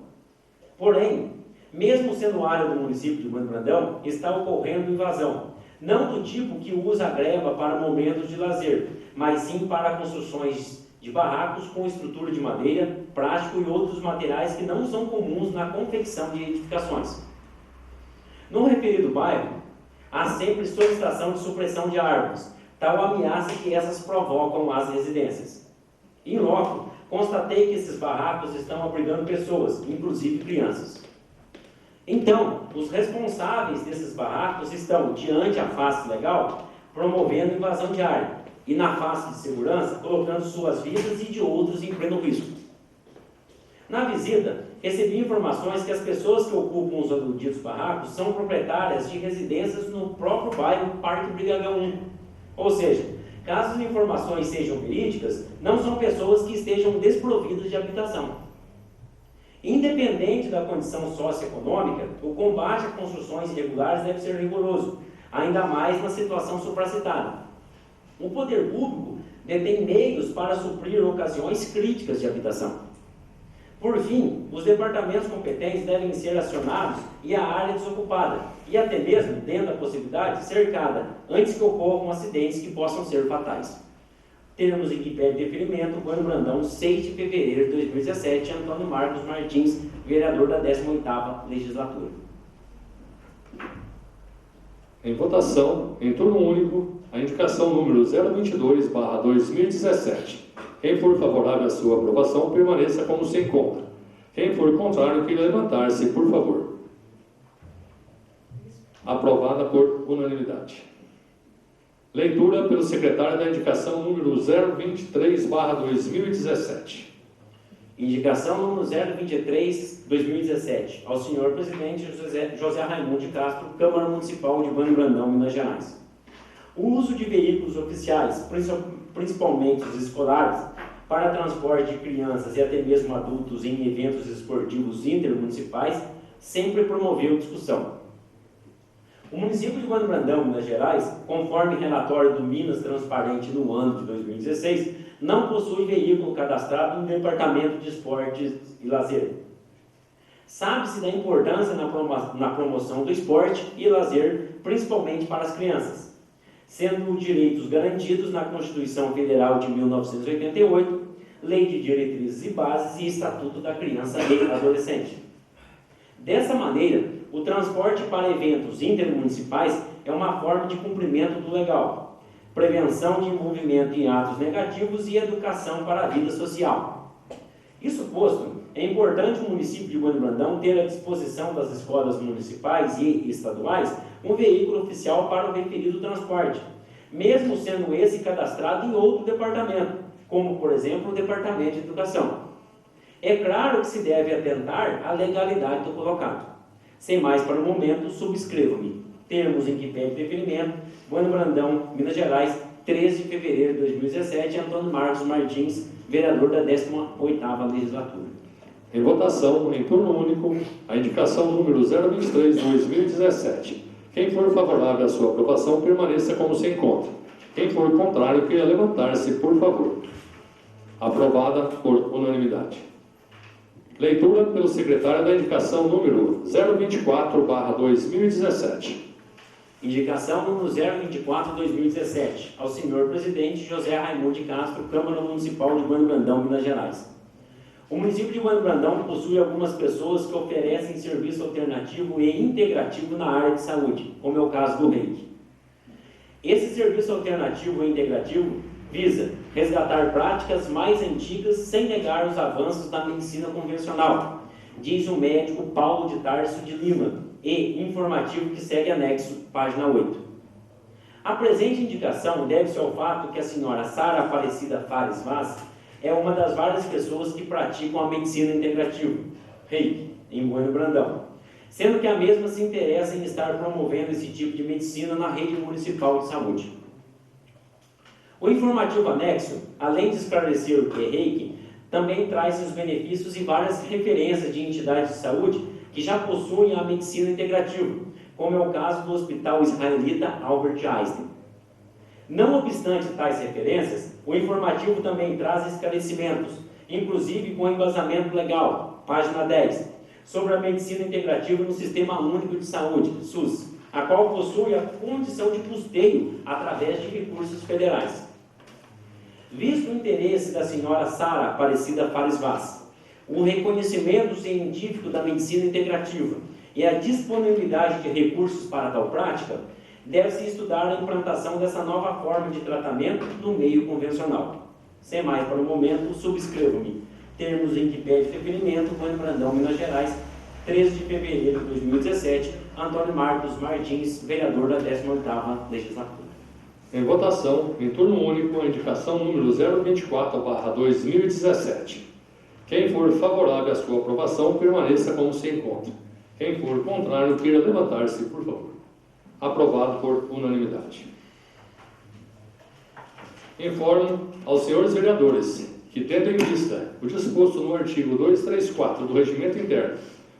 Porém, mesmo sendo área do município de Bueno Brandão, está ocorrendo invasão, não do tipo que usa a greva para momentos de lazer, mas sim para construções de barracos com estrutura de madeira, plástico e outros materiais que não são comuns na confecção de edificações. No referido bairro, há sempre solicitação de supressão de árvores, tal ameaça que essas provocam às residências. Em loco, constatei que esses barracos estão abrigando pessoas, inclusive crianças. Então, os responsáveis desses barracos estão, diante a face legal, promovendo invasão de área e, na face de segurança, colocando suas vidas e de outros em pleno risco. Na visita, recebi informações que as pessoas que ocupam os aludidos barracos são proprietárias de residências no próprio bairro Parque Brigagão 1. Ou seja, caso as informações sejam verídicas, não são pessoas que estejam desprovidas de habitação. Independente da condição socioeconômica, o combate a construções irregulares deve ser rigoroso, ainda mais na situação supracitada. O poder público detém meios para suprir ocasiões críticas de habitação. Por fim, os departamentos competentes devem ser acionados e a área desocupada, e até mesmo, dentro da possibilidade, cercada, antes que ocorram acidentes que possam ser fatais. Termos em que pede deferimento, Bueno Brandão, 6 de fevereiro de 2017, Antônio Marcos Martins, vereador da 18ª Legislatura. Em votação, em turno único, a indicação número 022/2017. Quem for favorável à sua aprovação, permaneça como se encontra. Quem for contrário, queira levantar-se, por favor. Aprovada por unanimidade. Leitura pelo secretário da indicação número 023/2017. Indicação número 023/2017. Ao senhor presidente José Raimundo de Castro, Câmara Municipal de Bueno Brandão, Minas Gerais. O uso de veículos oficiais, principalmente os escolares, para transporte de crianças e até mesmo adultos em eventos esportivos intermunicipais, sempre promoveu discussão. O município de Bueno Brandão, Minas Gerais, conforme relatório do Minas Transparente no ano de 2016, não possui veículo cadastrado no Departamento de Esportes e Lazer. Sabe-se da importância na promoção do esporte e lazer, principalmente para as crianças, sendo direitos garantidos na Constituição Federal de 1988, Lei de Diretrizes e Bases e Estatuto da Criança e Adolescente. Dessa maneira, o transporte para eventos intermunicipais é uma forma de cumprimento do legal, prevenção de envolvimento em atos negativos e educação para a vida social. Isso posto, é importante o município de Bueno Brandão ter à disposição das escolas municipais e estaduais um veículo oficial para o referido transporte, mesmo sendo esse cadastrado em outro departamento, como, por exemplo, o Departamento de Educação. É claro que se deve atentar à legalidade do colocado. Sem mais para o momento, subscrevo-me. Termos em que pede deferimento, Bueno Brandão, Minas Gerais, 13 de fevereiro de 2017, Antônio Marcos Martins, vereador da 18ª Legislatura. Em votação, em turno único, a indicação número 023/2017. Quem for favorável à sua aprovação, permaneça como se encontra. Quem for contrário, queira levantar-se, por favor. Aprovada por unanimidade. Leitura pelo secretário da indicação número 024/2017. Indicação número 024/2017. Ao senhor presidente José Raimundo de Castro, Câmara Municipal de Bueno Brandão, Minas Gerais. O município de Bueno Brandão possui algumas pessoas que oferecem serviço alternativo e integrativo na área de saúde, como é o caso do reiki. Esse serviço alternativo e integrativo visa resgatar práticas mais antigas sem negar os avanços da medicina convencional, diz o médico Paulo de Tarso de Lima, e informativo que segue anexo, página 8. A presente indicação deve-se ao fato que a senhora Sara Aparecida Fares Vaz é uma das várias pessoas que praticam a medicina integrativa, Reiki, em Bueno Brandão, sendo que a mesma se interessa em estar promovendo esse tipo de medicina na rede municipal de saúde. O informativo anexo, além de esclarecer o que é Reiki, também traz seus benefícios e várias referências de entidades de saúde que já possuem a medicina integrativa, como é o caso do Hospital Israelita Albert Einstein. Não obstante tais referências, o informativo também traz esclarecimentos, inclusive com embasamento legal, página 10, sobre a medicina integrativa no Sistema Único de Saúde, SUS, a qual possui a condição de custeio através de recursos federais. Visto o interesse da senhora Sara Aparecida Fares Vaz, o reconhecimento científico da medicina integrativa e a disponibilidade de recursos para tal prática, deve-se estudar a implantação dessa nova forma de tratamento no meio convencional. Sem mais para o momento, subscrevo-me. Termos em que pede referimento, Bueno Brandão, Minas Gerais, 13 de fevereiro de 2017, Antônio Marcos Martins, vereador da 18ª Legislatura. Em votação, em turno único, a indicação número 024/2017. Quem for favorável à sua aprovação, permaneça como se encontra. Quem for contrário, queira levantar-se, por favor. Aprovado por unanimidade. Informo aos senhores vereadores que, tendo em vista o disposto no artigo 234 do Regimento Interno,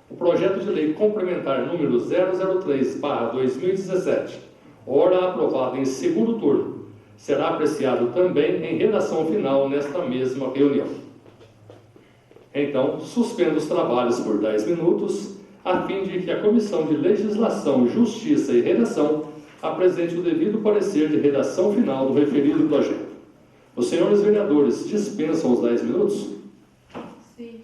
o projeto de lei complementar número 003/2017, ora aprovado em segundo turno, será apreciado também em redação final nesta mesma reunião. Então, suspendo os trabalhos por 10 minutos, a fim de que a Comissão de Legislação, Justiça e Redação apresente o devido parecer de redação final do referido projeto. Os senhores vereadores dispensam os 10 minutos? Sim.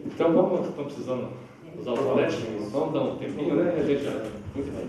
Então, vamos, estamos precisando usar o toalete? Vamos dar um tempinho, né? A gente já... Muito bem.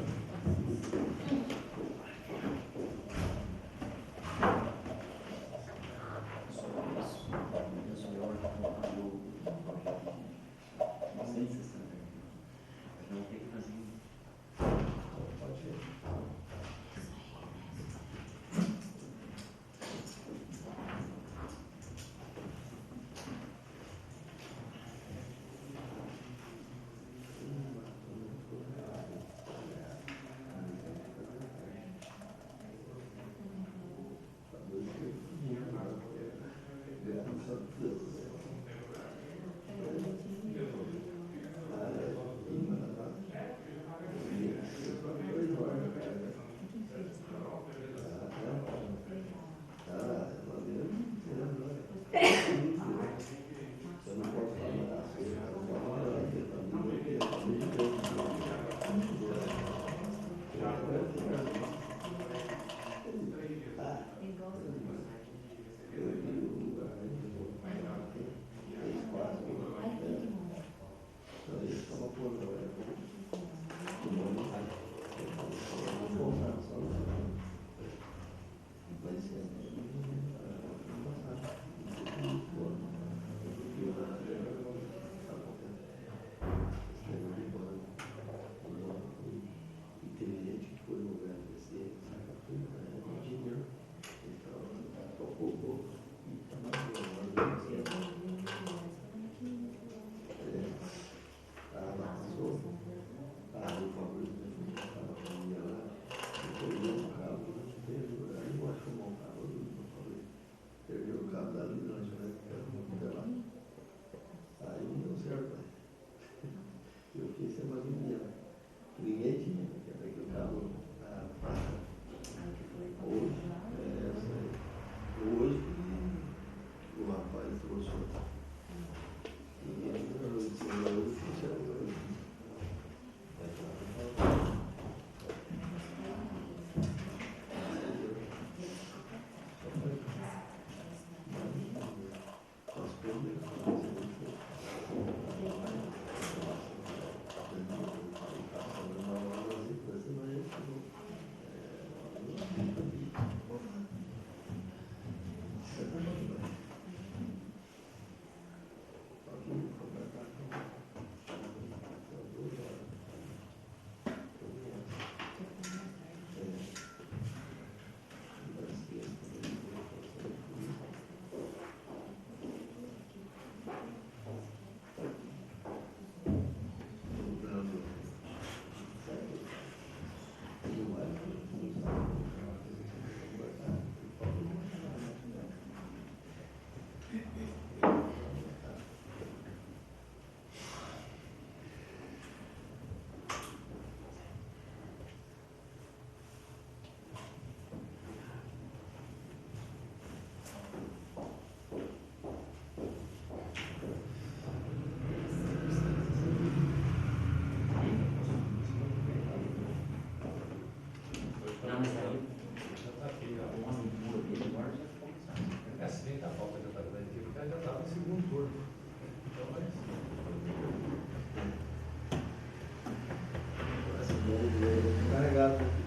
Carregado.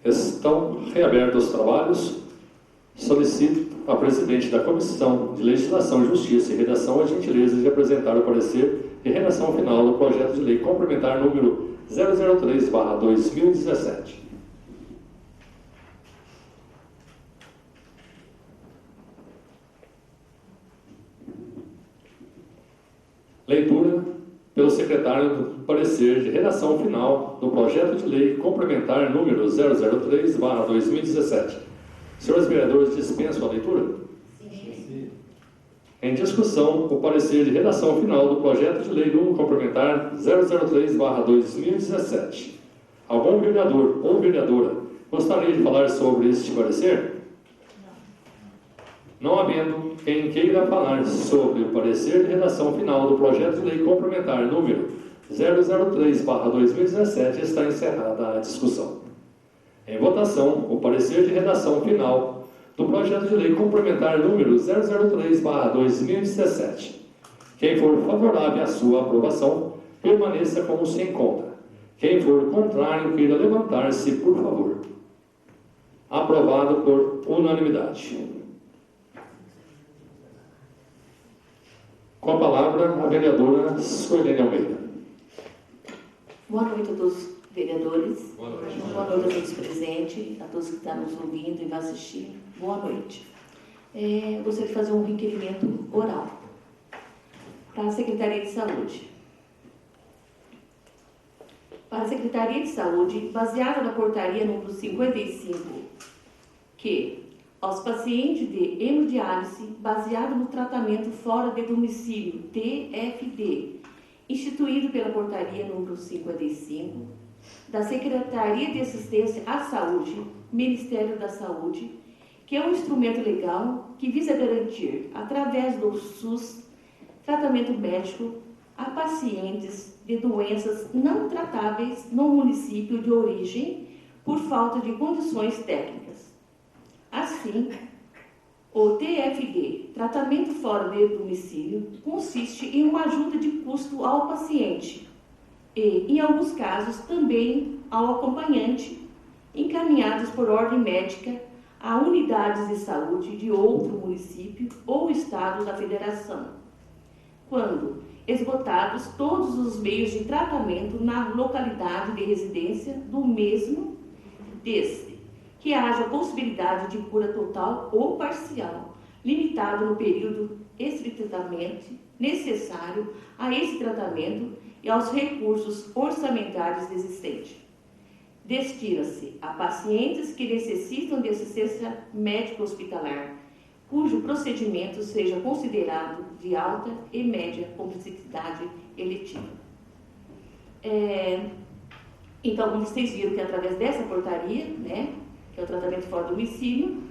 Estão reabertos os trabalhos. Solicito ao presidente da Comissão de Legislação, Justiça e Redação a gentileza de apresentar o parecer de redação final do projeto de lei complementar número 003/2017. Leitura pelo secretário do parecer de redação final do projeto de lei complementar número 003/2017. Senhores vereadores, dispenso a leitura? Sim. Em discussão, o parecer de redação final do projeto de lei número complementar 003/2017. Algum vereador ou vereadora gostaria de falar sobre este parecer? Não havendo quem queira falar sobre o parecer de redação final do projeto de lei complementar número 003/2017, está encerrada a discussão. Em votação, o parecer de redação final do projeto de lei complementar número 003/2017. Quem for favorável à sua aprovação, permaneça como se encontra. Quem for contrário, queira levantar-se, por favor. Aprovado por unanimidade. Com a palavra, a vereadora Suelene Almeida. Boa noite a todos os vereadores. Boa noite. Boa noite a todos presentes, a todos que estão nos ouvindo e vão assistir. Boa noite. Gostaria de fazer um requerimento oral para a Secretaria de Saúde. Para a Secretaria de Saúde, baseada na portaria número 55, que aos pacientes de hemodiálise baseado no tratamento fora de domicílio, TFD, instituído pela portaria número 55, da Secretaria de Assistência à Saúde, Ministério da Saúde, que é um instrumento legal que visa garantir, através do SUS, tratamento médico a pacientes de doenças não tratáveis no município de origem por falta de condições técnicas. Assim, o TFD, tratamento fora de domicílio, consiste em uma ajuda de custo ao paciente e, em alguns casos, também ao acompanhante, encaminhados por ordem médica a unidades de saúde de outro município ou estado da federação, quando esgotados todos os meios de tratamento na localidade de residência do mesmo, desde que haja possibilidade de cura total ou parcial, limitado no período estritamente necessário a esse tratamento e aos recursos orçamentários existentes. Destina-se a pacientes que necessitam de assistência médico-hospitalar, cujo procedimento seja considerado de alta e média complexidade eletiva. Então, como vocês viram que através dessa portaria, né, que é o tratamento fora do domicílio,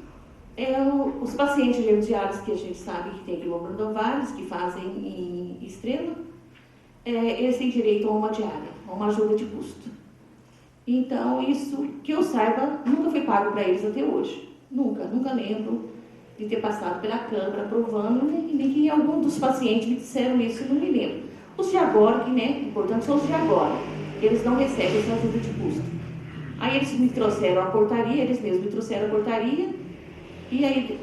os pacientes remediados que a gente sabe que tem quilombodovários, que fazem em Estrela, eles têm direito a uma diária, a uma ajuda de custo. Então, isso, que eu saiba, nunca foi pago para eles até hoje. Nunca lembro de ter passado pela Câmara aprovando, nem que algum dos pacientes me disseram isso, não me lembro. Os de agora, que, né, importante são os de agora, eles não recebem essa ajuda de custo. Aí eles me trouxeram a portaria, eles mesmos me trouxeram a portaria, e aí,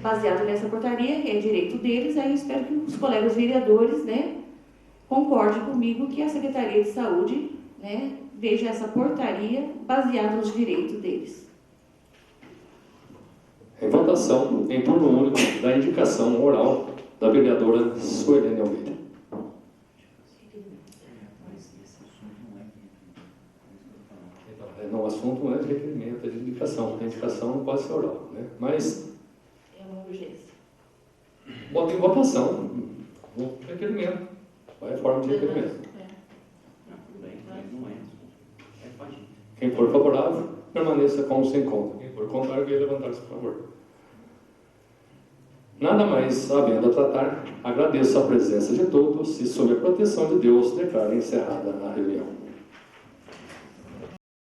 baseado nessa portaria, é direito deles, aí eu espero que os colegas vereadores, né, concordem comigo que a Secretaria de Saúde, né, veja essa portaria baseada nos direitos deles. Em votação, em turno único, da indicação oral da vereadora Suelene Almeida. Não, o assunto não é de requerimento, é de indicação. A indicação não pode ser oral, né? Mas... é uma urgência. Bota em votação o requerimento. Vai a forma de requerimento. Tudo bem, mas não é. Pode ir. Quem for favorável, permaneça como se encontra. Quem for contrário, que levantar-se, por favor. Nada mais havendo a tratar, agradeço a presença de todos e, sob a proteção de Deus, declaro encerrada a reunião.